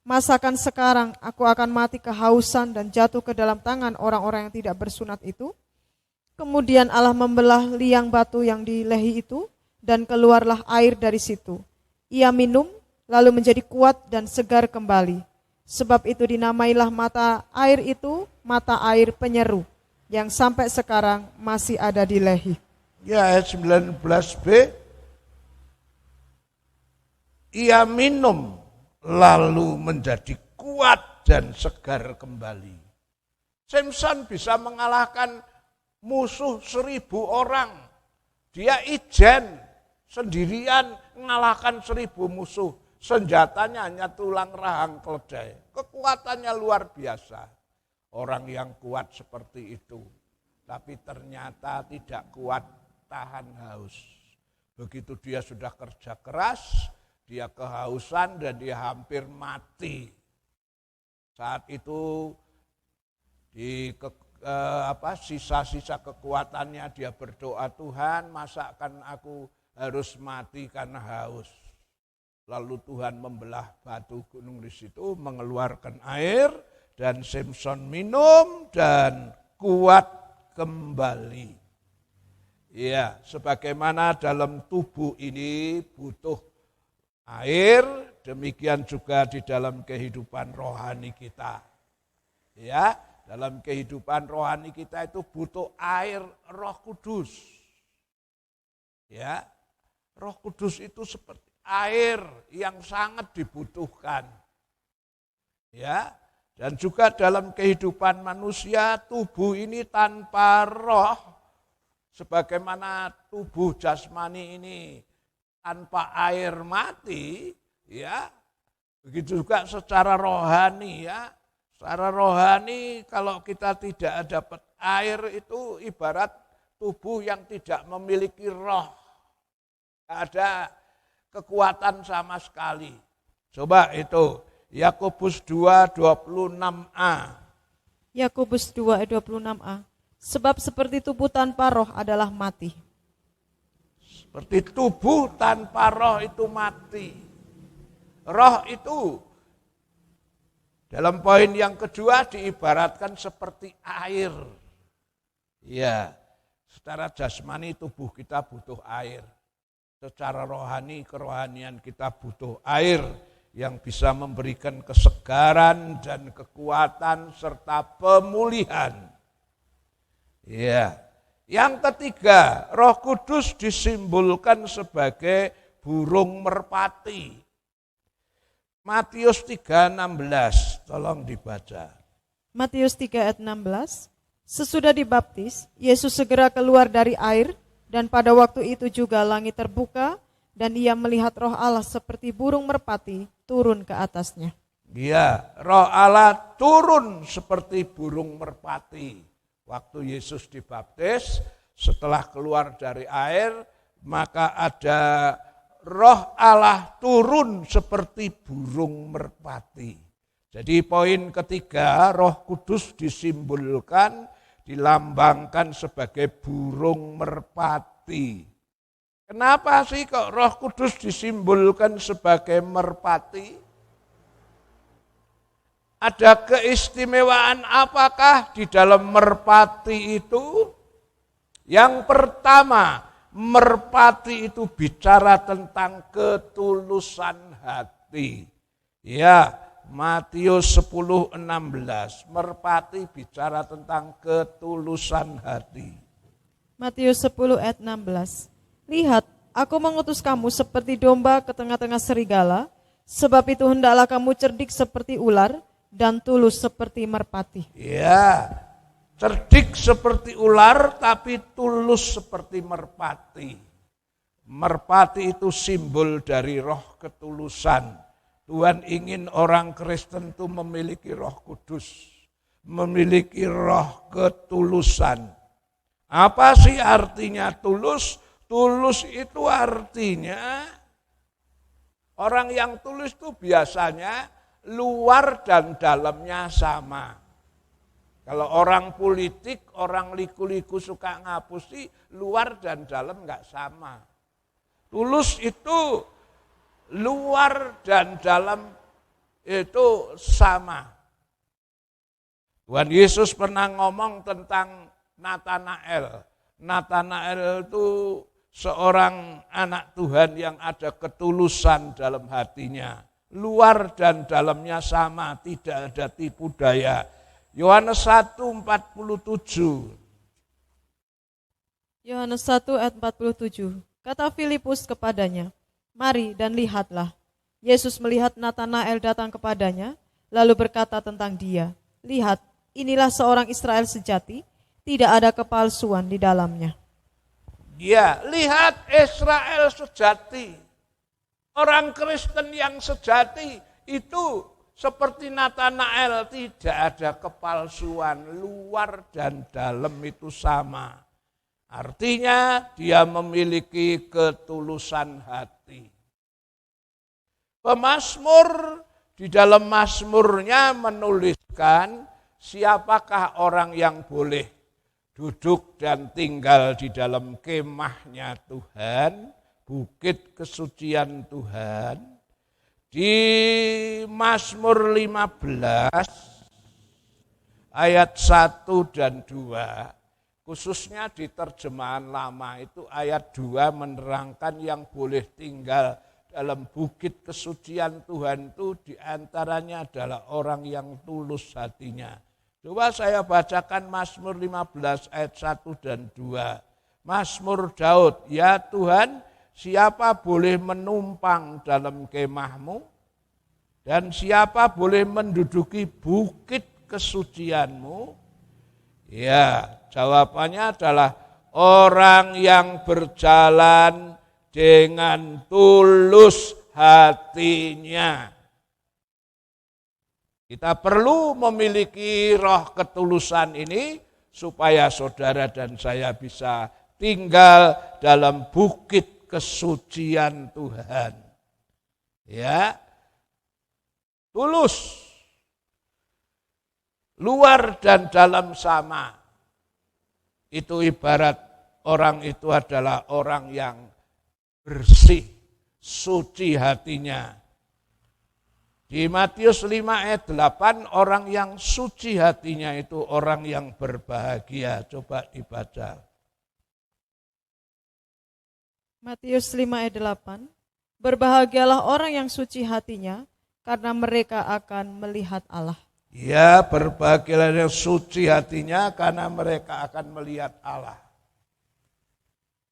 Masakan sekarang aku akan mati kehausan dan jatuh ke dalam tangan orang-orang yang tidak bersunat itu? Kemudian Allah membelah liang batu yang di Lehi itu, dan keluarlah air dari situ. Ia minum, lalu menjadi kuat dan segar kembali. Sebab itu dinamailah mata air itu, mata air penyeru, yang sampai sekarang masih ada di Lehi. Ya, ayat 19b, ia minum lalu menjadi kuat dan segar kembali. Samson bisa mengalahkan musuh 1000 orang. Dia ijen sendirian mengalahkan 1000 musuh. senjatanya hanya tulang rahang keledai. Kekuatannya luar biasa. Orang yang kuat seperti itu, tapi ternyata tidak kuat tahan haus. Begitu dia sudah kerja keras, dia kehausan dan dia hampir mati. Saat itu di sisa-sisa kekuatannya dia berdoa, Tuhan, masakan aku harus mati karena haus. Lalu Tuhan membelah batu gunung di situ, mengeluarkan air, dan Samson minum dan kuat kembali. Ya, sebagaimana dalam tubuh ini butuh air, demikian juga di dalam kehidupan rohani kita. Ya, dalam kehidupan rohani kita itu butuh air Roh Kudus. Ya, Roh Kudus itu seperti air yang sangat dibutuhkan. Ya, dan juga dalam kehidupan manusia, tubuh ini tanpa roh, sebagaimana tubuh jasmani ini tanpa air mati, ya, begitu juga secara rohani, ya. Secara rohani kalau kita tidak dapat air itu ibarat tubuh yang tidak memiliki roh. Tidak ada kekuatan sama sekali. Coba itu Yakobus 2:26a. Yakobus 2:26a. Sebab seperti tubuh tanpa roh adalah mati. Seperti tubuh tanpa roh itu mati. Roh itu dalam poin yang kedua diibaratkan seperti air. Ya, secara jasmani tubuh kita butuh air. Secara rohani, kerohanian kita butuh air yang bisa memberikan kesegaran dan kekuatan serta pemulihan. Ya. Yang ketiga, Roh Kudus disimbolkan sebagai burung merpati. Matius 3:16, tolong dibaca. Matius 3:16. Sesudah dibaptis, Yesus segera keluar dari air, dan pada waktu itu juga langit terbuka, dan ia melihat Roh Allah seperti burung merpati turun ke atasnya. Ya, Roh Allah turun seperti burung merpati. Waktu Yesus dibaptis, setelah keluar dari air, maka ada Roh Allah turun seperti burung merpati. Jadi poin ketiga, Roh Kudus disimbolkan, dilambangkan sebagai burung merpati. Kenapa sih kok Roh Kudus disimbolkan sebagai merpati? Ada keistimewaan apakah di dalam merpati itu? Yang pertama, merpati itu bicara tentang ketulusan hati. Ya, Matius 10:16, merpati bicara tentang ketulusan hati. Matius 10:16. Lihat, aku mengutus kamu seperti domba ke tengah-tengah serigala, sebab itu hendaklah kamu cerdik seperti ular dan tulus seperti merpati. Ya, cerdik seperti ular tapi tulus seperti merpati. Merpati itu simbol dari roh ketulusan. Tuhan ingin orang Kristen itu memiliki Roh Kudus, memiliki roh ketulusan. Apa sih artinya tulus? Tulus itu artinya orang yang tulus itu biasanya luar dan dalamnya sama. Kalau orang politik, orang liku-liku suka ngapusi, luar dan dalam enggak sama. Tulus itu luar dan dalam itu sama. Tuhan Yesus pernah ngomong tentang Natanael. Natanael itu seorang anak Tuhan yang ada ketulusan dalam hatinya. Luar dan dalamnya sama, tidak ada tipu daya. Yohanes 1:47. Yohanes 1:47. Kata Filipus kepadanya, mari dan lihatlah. Yesus melihat Natanael datang kepadanya, lalu berkata tentang dia, lihat, inilah seorang Israel sejati, tidak ada kepalsuan di dalamnya. Ya, lihat Israel sejati. Orang Kristen yang sejati itu seperti Nathanael, tidak ada kepalsuan, luar dan dalam itu sama. Artinya dia memiliki ketulusan hati. Pemazmur di dalam mazmurnya menuliskan siapakah orang yang boleh duduk dan tinggal di dalam kemahnya Tuhan, bukit kesucian Tuhan. Di Mazmur 15 ayat 1 dan 2, khususnya di terjemahan lama itu ayat 2 menerangkan yang boleh tinggal dalam bukit kesucian Tuhan itu diantaranya adalah orang yang tulus hatinya. Coba saya bacakan Mazmur 15 ayat 1 dan 2. Mazmur Daud, ya Tuhan, siapa boleh menumpang dalam kemahmu? Dan siapa boleh menduduki bukit kesucianmu? Ya, jawabannya adalah orang yang berjalan dengan tulus hatinya. Kita perlu memiliki roh ketulusan ini supaya saudara dan saya bisa tinggal dalam bukit kesucian Tuhan. Ya, tulus, luar dan dalam sama. Itu ibarat orang itu adalah orang yang bersih, suci hatinya. Di Matius 5 ayat 8, orang yang suci hatinya itu orang yang berbahagia. Coba dibaca. Matius 5 ayat 8, berbahagialah orang yang suci hatinya, karena mereka akan melihat Allah. Ya, berbahagialah yang suci hatinya, karena mereka akan melihat Allah.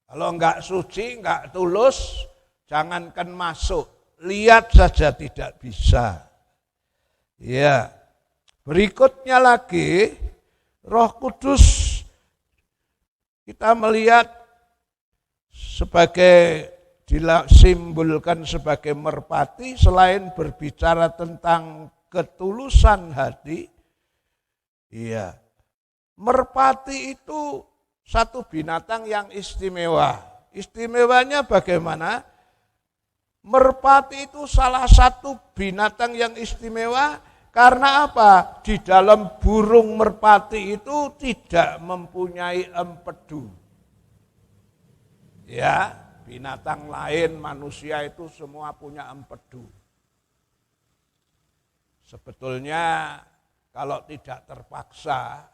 Kalau enggak suci, enggak tulus, jangankan masuk, lihat saja tidak bisa. Ya, berikutnya lagi, Roh Kudus kita melihat sebagai disimbolkan sebagai merpati, selain berbicara tentang ketulusan hati, ya, merpati itu satu binatang yang istimewa. Istimewanya bagaimana? Merpati itu salah satu binatang yang istimewa karena apa? Di dalam burung merpati itu tidak mempunyai empedu. Ya, binatang lain, manusia itu semua punya empedu. Sebetulnya kalau tidak terpaksa,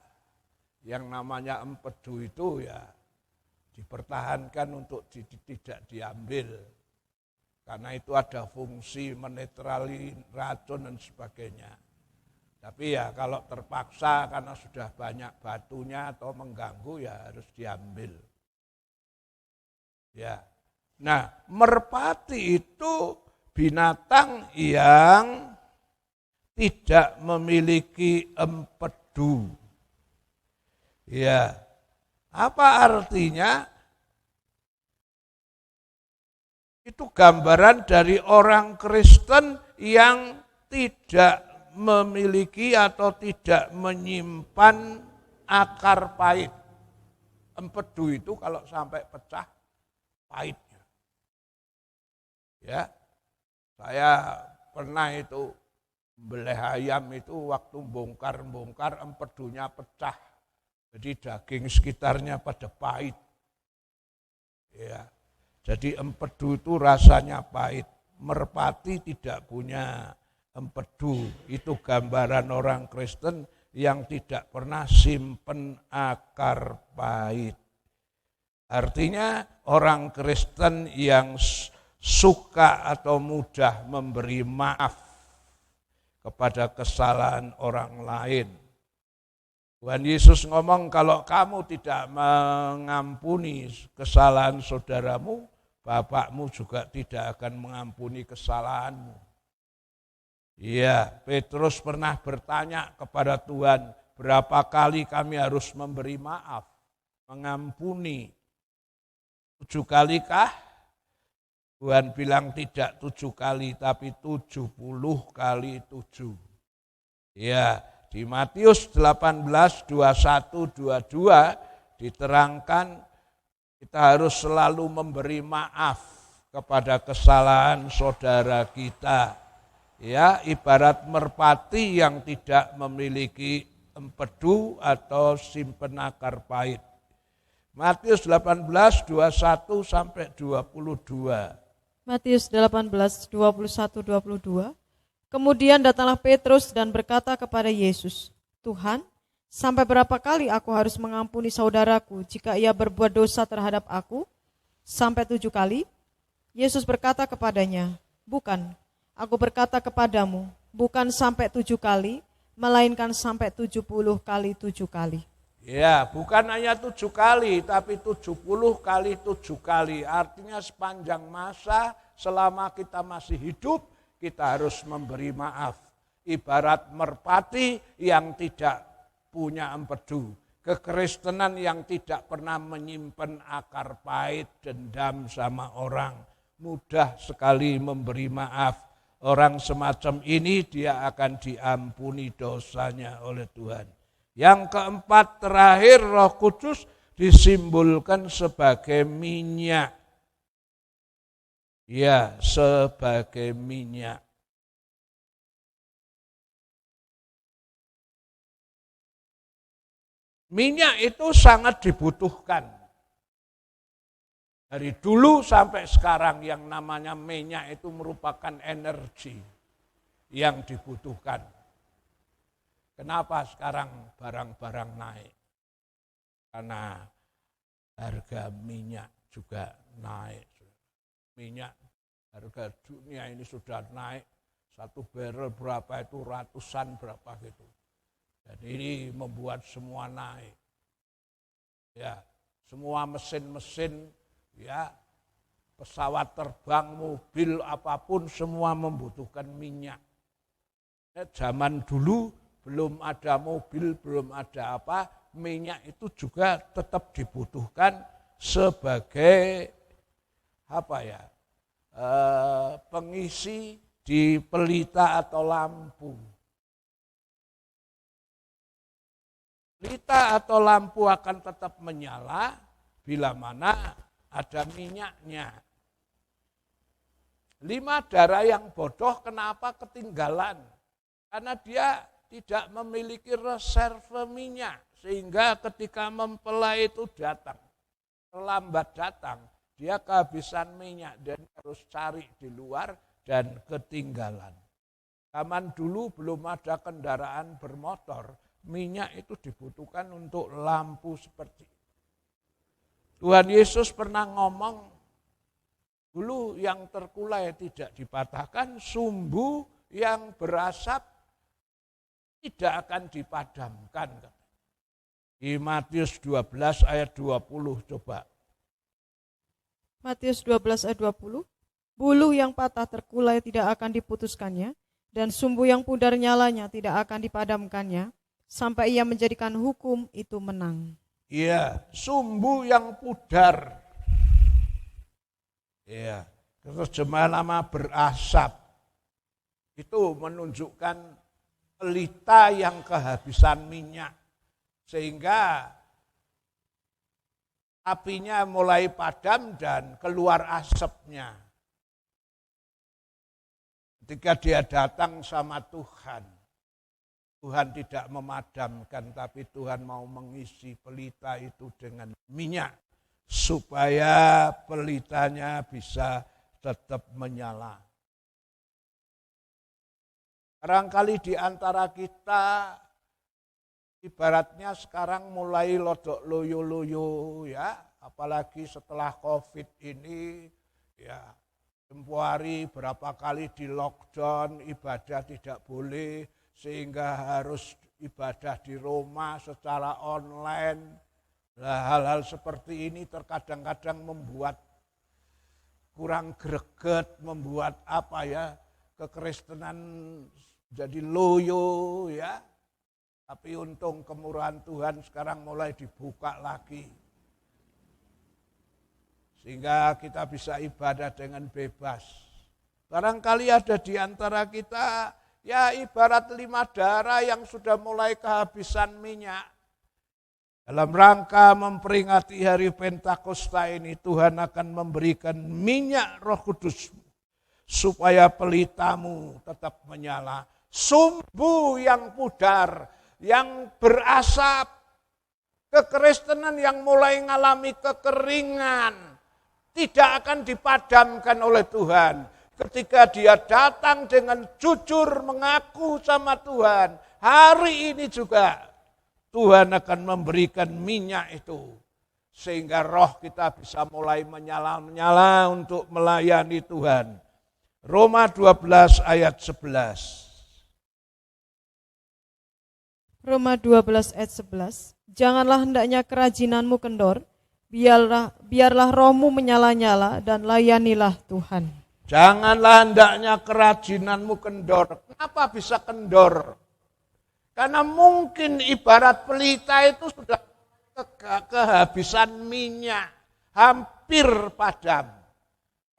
yang namanya empedu itu ya dipertahankan untuk tidak diambil. Karena itu ada fungsi menetrali racun dan sebagainya. Tapi ya kalau terpaksa karena sudah banyak batunya atau mengganggu ya harus diambil. Ya. Nah, merpati itu binatang yang tidak memiliki empedu. Ya, apa artinya? Itu gambaran dari orang Kristen yang tidak memiliki atau tidak menyimpan akar pahit. Empedu itu kalau sampai pecah, pahitnya. Ya, saya pernah itu beleh ayam itu waktu bongkar-bongkar empedunya pecah. Jadi daging sekitarnya pada pahit. Ya. Jadi empedu itu rasanya pahit. Merpati tidak punya empedu. Itu gambaran orang Kristen yang tidak pernah simpen akar pahit. Artinya orang Kristen yang suka atau mudah memberi maaf kepada kesalahan orang lain. Tuhan Yesus ngomong, kalau kamu tidak mengampuni kesalahan saudaramu, Bapakmu juga tidak akan mengampuni kesalahanmu. Iya, Petrus pernah bertanya kepada Tuhan, berapa kali kami harus memberi maaf, mengampuni? 7 kalikah? Tuhan bilang tidak 7 kali, tapi 70 kali 7. Ya, di Matius 18, 21, 22 diterangkan kita harus selalu memberi maaf kepada kesalahan saudara kita. Ya, ibarat merpati yang tidak memiliki empedu atau simpen akar pahit. Matius 18, 21 sampai 22. Matius 18, 21, 22. Kemudian datanglah Petrus dan berkata kepada Yesus, Tuhan, sampai berapa kali aku harus mengampuni saudaraku jika ia berbuat dosa terhadap aku? Sampai 7 kali? Yesus berkata kepadanya, bukan, aku berkata kepadamu, bukan sampai 7 kali, melainkan sampai 70 kali 7 kali. Ya, bukan hanya 7 kali, tapi 70 kali 7 kali. Artinya sepanjang masa, selama kita masih hidup, kita harus memberi maaf. Ibarat merpati yang tidak punya empedu. Kekristenan yang tidak pernah menyimpan akar pahit, dendam sama orang. Mudah sekali memberi maaf. Orang semacam ini dia akan diampuni dosanya oleh Tuhan. Yang keempat, terakhir, Roh Kudus disimbolkan sebagai minyak. Ya, sebagai minyak. Minyak itu sangat dibutuhkan. Dari dulu sampai sekarang yang namanya minyak itu merupakan energi yang dibutuhkan. Kenapa sekarang barang-barang naik? Karena harga minyak juga naik. Minyak harga dunia ini sudah naik, 1 barrel berapa itu ratusan berapa gitu. Dan ini membuat semua naik. Ya, semua mesin-mesin, ya, pesawat terbang, mobil apapun semua membutuhkan minyak. Zaman dulu belum ada mobil, belum ada apa, minyak itu juga tetap dibutuhkan sebagai pengisi di pelita atau lampu. Pelita atau lampu akan tetap menyala bila mana ada minyaknya. 5 darah yang bodoh kenapa ketinggalan? Karena dia tidak memiliki reserve minyak, sehingga ketika mempelai itu datang, terlambat datang, dia kehabisan minyak dan harus cari di luar dan ketinggalan. Zaman dulu belum ada kendaraan bermotor, minyak itu dibutuhkan untuk lampu seperti itu. Tuhan Yesus pernah ngomong, dulu yang terkulai tidak dipatahkan, sumbu yang berasap tidak akan dipadamkan. Di Matius 12 ayat 20 coba. Matius 12 ayat 20. Buluh yang patah terkulai tidak akan diputuskannya, dan sumbu yang pudar nyalanya tidak akan dipadamkannya, sampai ia menjadikan hukum itu menang. Iya, sumbu yang pudar. Iya, terjemahan nama berasap. Itu menunjukkan pelita yang kehabisan minyak, sehingga apinya mulai padam dan keluar asapnya. Ketika dia datang sama Tuhan, Tuhan tidak memadamkan, tapi Tuhan mau mengisi pelita itu dengan minyak, supaya pelitanya bisa tetap menyala. Barangkali di antara kita ibaratnya sekarang mulai lodok loyo-loyo ya, apalagi setelah COVID ini ya, tempoh hari berapa kali di lockdown, ibadah tidak boleh sehingga harus ibadah di rumah secara online. Nah, hal-hal seperti ini terkadang-kadang membuat kurang greget, membuat kekristenan jadi loyo ya. Tapi untung kemurahan Tuhan sekarang mulai dibuka lagi. sehingga kita bisa ibadah dengan bebas. Barangkali ada di antara kita, ya ibarat 5 darah yang sudah mulai kehabisan minyak. Dalam rangka memperingati hari Pentakosta ini, Tuhan akan memberikan minyak Roh Kudus supaya pelitamu tetap menyala. Sumbu yang pudar, yang berasap, kekristenan yang mulai mengalami kekeringan, tidak akan dipadamkan oleh Tuhan. Ketika dia datang dengan jujur mengaku sama Tuhan, hari ini juga Tuhan akan memberikan minyak itu. Sehingga roh kita bisa mulai menyala-nyala untuk melayani Tuhan. Roma 12 ayat 11. Roma 12 ayat 11. Janganlah hendaknya kerajinanmu kendor, biarlah rohmu menyala-nyala dan layanilah Tuhan. Janganlah hendaknya kerajinanmu kendor. Kenapa bisa kendor? Karena mungkin ibarat pelita itu sudah kehabisan minyak, hampir padam.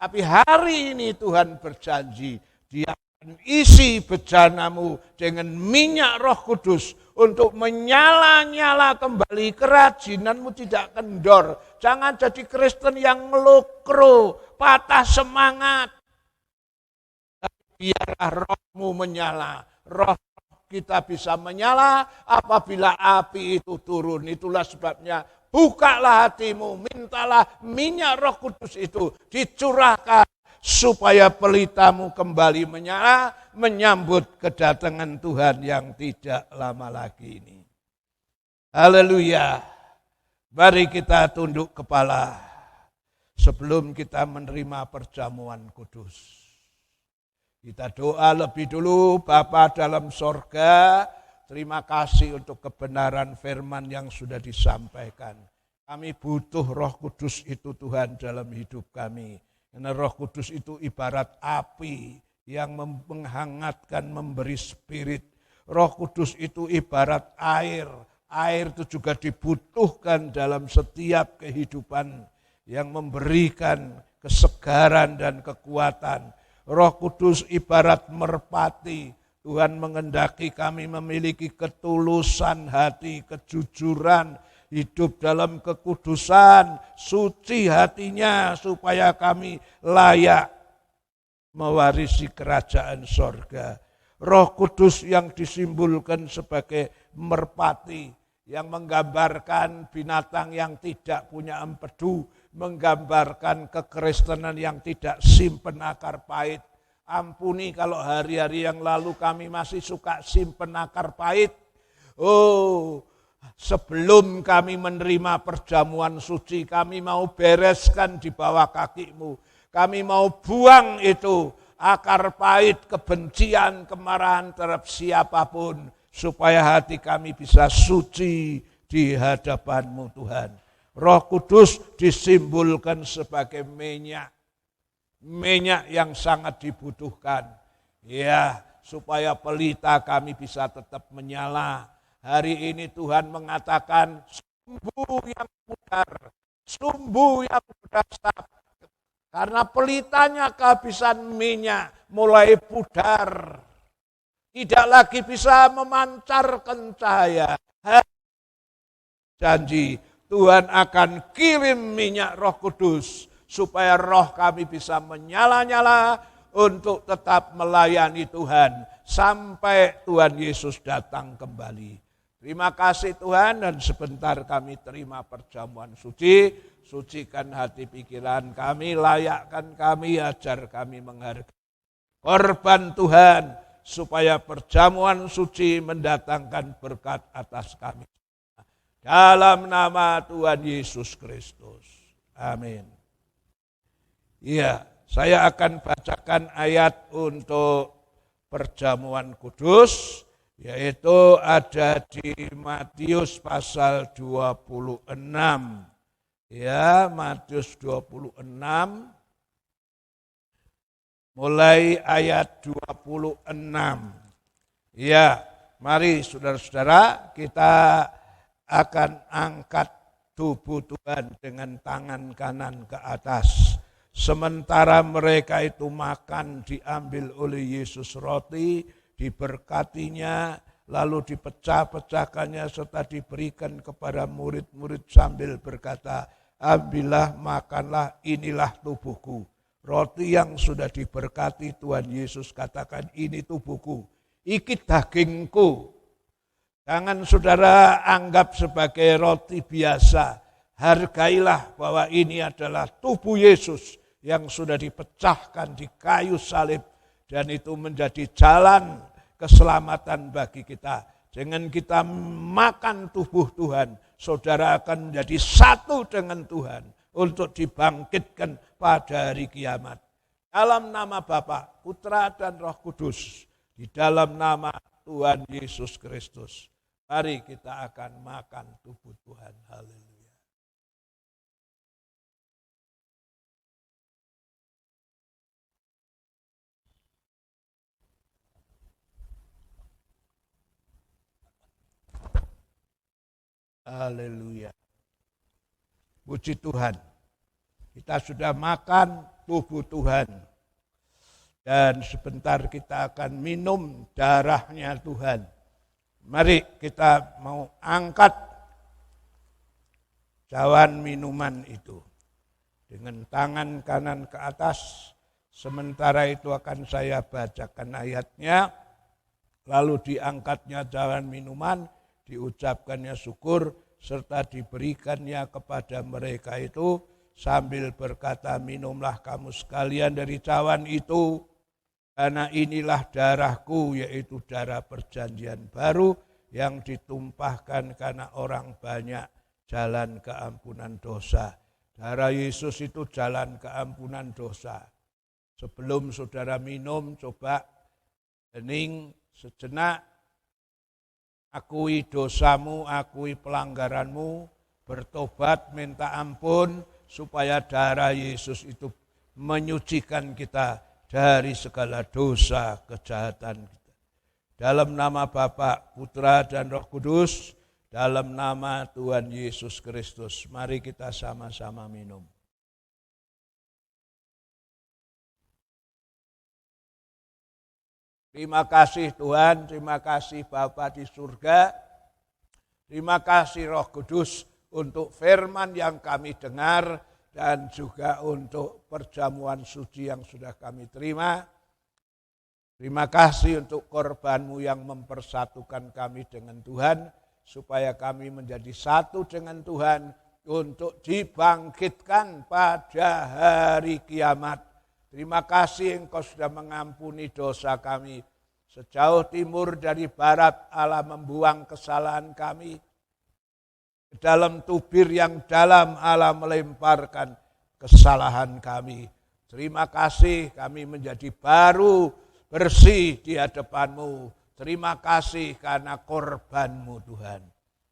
Tapi hari ini Tuhan berjanji, Dia akan isi bejanamu dengan minyak Roh Kudus untuk menyala-nyala kembali, kerajinanmu tidak kendor. Jangan jadi Kristen yang ngelukro, patah semangat. Biarlah rohmu menyala, roh kita bisa menyala apabila api itu turun. Itulah sebabnya bukalah hatimu, mintalah minyak Roh Kudus itu dicurahkan supaya pelitamu kembali menyala, menyambut kedatangan Tuhan yang tidak lama lagi ini. Haleluya. Mari kita tunduk kepala sebelum kita menerima perjamuan kudus. Kita doa lebih dulu. Bapa dalam sorga, terima kasih untuk kebenaran firman yang sudah disampaikan. Kami butuh Roh Kudus itu Tuhan dalam hidup kami. Karena Roh Kudus itu ibarat api yang menghangatkan, memberi spirit. Roh Kudus itu ibarat air. Air itu juga dibutuhkan dalam setiap kehidupan yang memberikan kesegaran dan kekuatan. Roh Kudus ibarat merpati. Tuhan mengendaki kami memiliki ketulusan hati, kejujuran, hidup dalam kekudusan, suci hatinya supaya kami layak mewarisi kerajaan sorga. Roh Kudus yang disimbolkan sebagai merpati, yang menggambarkan binatang yang tidak punya empedu, menggambarkan kekristenan yang tidak simpen akar pahit. Ampuni kalau hari-hari yang lalu kami masih suka simpen akar pahit. Oh, sebelum kami menerima perjamuan suci, kami mau bereskan di bawah kakimu. Kami mau buang itu akar pahit, kebencian, kemarahan terhadap siapapun, supaya hati kami bisa suci di hadapan-Mu Tuhan. Roh Kudus disimbolkan sebagai minyak. Minyak yang sangat dibutuhkan. Ya, supaya pelita kami bisa tetap menyala. Hari ini Tuhan mengatakan sumbu yang pudar, sumbu yang berdasar. Karena pelitanya kehabisan minyak, mulai pudar. Tidak lagi bisa memancarkan cahaya. Janji Tuhan akan kirim minyak Roh Kudus supaya roh kami bisa menyala-nyala untuk tetap melayani Tuhan sampai Tuhan Yesus datang kembali. Terima kasih Tuhan, dan sebentar kami terima perjamuan suci. Sucikan hati pikiran kami, layakkan kami, ajar kami menghargai korban Tuhan supaya perjamuan suci mendatangkan berkat atas kami. Dalam nama Tuhan Yesus Kristus. Amin. Iya, saya akan bacakan ayat untuk perjamuan kudus, yaitu ada di Matius pasal 26. Ya, Matius 26, mulai ayat 26. Ya, mari saudara-saudara kita akan angkat tubuh Tuhan dengan tangan kanan ke atas. Sementara mereka itu makan, diambil oleh Yesus roti, diberkatinya, lalu dipecah-pecahkannya serta diberikan kepada murid-murid sambil berkata, ambillah, makanlah, inilah tubuhku. Roti yang sudah diberkati Tuhan Yesus katakan, ini tubuhku, iki dagingku. Jangan saudara anggap sebagai roti biasa. Hargailah bahwa ini adalah tubuh Yesus yang sudah dipecahkan di kayu salib. Dan itu menjadi jalan keselamatan bagi kita. Dengan kita makan tubuh Tuhan, saudara akan menjadi satu dengan Tuhan untuk dibangkitkan pada hari kiamat. Dalam nama Bapa, Putra dan Roh Kudus, di dalam nama Tuhan Yesus Kristus, mari kita akan makan tubuh Tuhan. Haleluya. Haleluya. Puji Tuhan. Kita sudah makan tubuh Tuhan. Dan sebentar kita akan minum darahnya Tuhan. Mari kita mau angkat cawan minuman itu. Dengan tangan kanan ke atas. Sementara itu akan saya bacakan ayatnya. Lalu diangkatnya cawan minuman. Diucapkannya syukur serta diberikannya kepada mereka itu sambil berkata, minumlah kamu sekalian dari cawan itu karena inilah darahku, yaitu darah perjanjian baru yang ditumpahkan karena orang banyak, jalan keampunan dosa. Darah Yesus itu jalan keampunan dosa. Sebelum saudara minum, coba hening sejenak. Akui dosamu, akui pelanggaranmu, bertobat, minta ampun, supaya darah Yesus itu menyucikan kita dari segala dosa kejahatan kita. Dalam nama Bapa, Putra dan Roh Kudus, dalam nama Tuhan Yesus Kristus, mari kita sama-sama minum. Terima kasih Tuhan, terima kasih Bapa di surga, terima kasih Roh Kudus untuk firman yang kami dengar dan juga untuk perjamuan suci yang sudah kami terima. Terima kasih untuk korban-Mu yang mempersatukan kami dengan Tuhan, supaya kami menjadi satu dengan Tuhan untuk dibangkitkan pada hari kiamat. Terima kasih Engkau sudah mengampuni dosa kami. Sejauh timur dari barat Allah membuang kesalahan kami. Ke dalam tubir yang dalam Allah melemparkan kesalahan kami. Terima kasih kami menjadi baru, bersih di hadapan-Mu. Terima kasih karena korban-Mu Tuhan.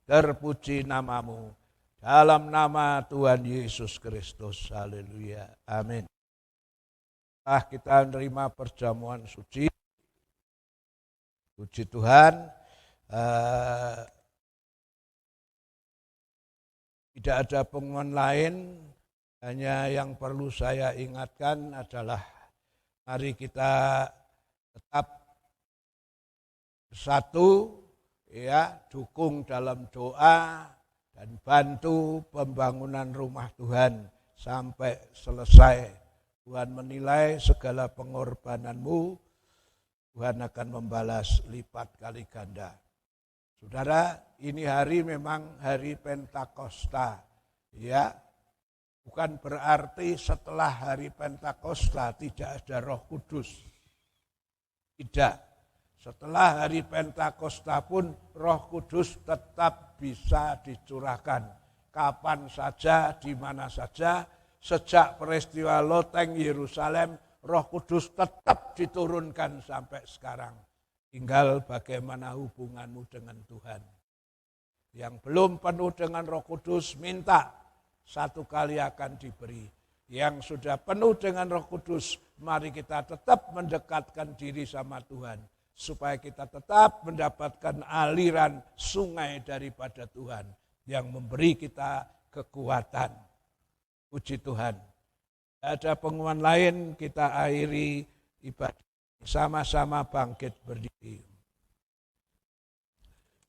Terpuji nama-Mu. Dalam nama Tuhan Yesus Kristus. Haleluya. Amin. Kita menerima perjamuan suci. Puji Tuhan. Tidak ada pengumuman lain. Hanya yang perlu saya ingatkan adalah mari kita tetap bersatu, ya, dukung dalam doa dan bantu pembangunan rumah Tuhan sampai selesai. Tuhan menilai segala pengorbananmu, Tuhan akan membalas lipat kali ganda. Saudara, ini hari memang hari Pentakosta, ya. Bukan berarti setelah hari Pentakosta tidak ada Roh Kudus. Tidak. Setelah hari Pentakosta pun Roh Kudus tetap bisa dicurahkan. Kapan saja, di mana saja. Sejak peristiwa Loteng Yerusalem, Roh Kudus tetap diturunkan sampai sekarang. Tinggal bagaimana hubunganmu dengan Tuhan. Yang belum penuh dengan Roh Kudus, minta. Satu kali akan diberi. Yang sudah penuh dengan Roh Kudus, mari kita tetap mendekatkan diri sama Tuhan. Supaya kita tetap mendapatkan aliran sungai daripada Tuhan. Yang memberi kita kekuatan. Puji Tuhan. Ada pengumuman lain, kita akhiri ibadah. Sama-sama bangkit berdiri.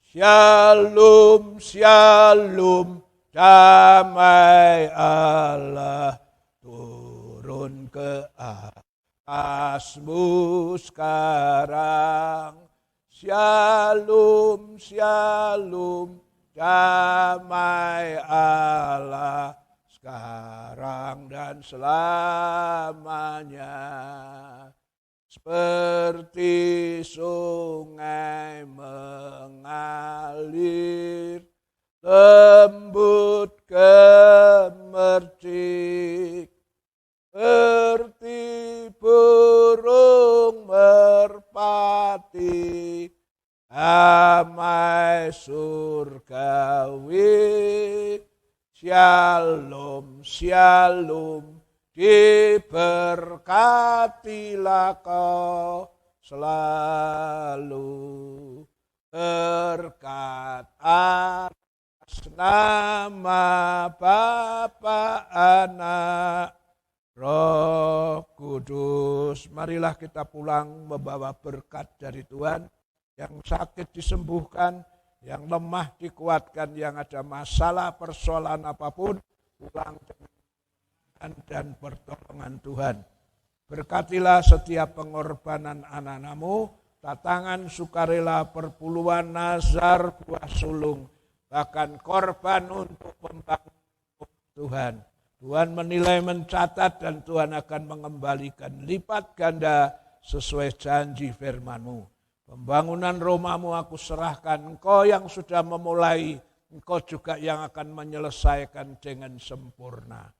Shalom, shalom, damai Allah turun ke atasmu sekarang. Shalom, shalom, damai Allah sekarang dan selamanya. Seperti sungai mengalir, lembut gemercik, seperti burung merpati, damai surgawi. Shalom, shalom, diberkatilah kau selalu, berkat atas nama Bapa, Anak, Roh Kudus. Marilah kita pulang membawa berkat dari Tuhan. Yang sakit disembuhkan, yang lemah dikuatkan, yang ada masalah persoalan apapun, pulang dan pertolongan Tuhan. Berkatilah setiap pengorbanan anak-anakmu, tatangan sukarela, perpuluhan, nazar, buah sulung, bahkan korban untuk pembangunan Tuhan. Tuhan menilai, mencatat, dan Tuhan akan mengembalikan lipat ganda sesuai janji firman-Mu. Pembangunan rumah-Mu aku serahkan, Engkau yang sudah memulai, Engkau juga yang akan menyelesaikan dengan sempurna.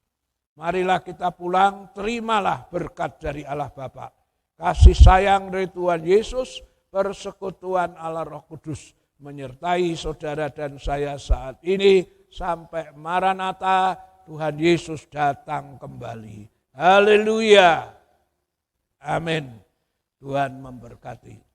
Marilah kita pulang, terimalah berkat dari Allah Bapa, kasih sayang dari Tuhan Yesus, persekutuan Allah Roh Kudus, menyertai saudara dan saya saat ini, sampai Maranatha, Tuhan Yesus datang kembali. Haleluya. Amin. Tuhan memberkati.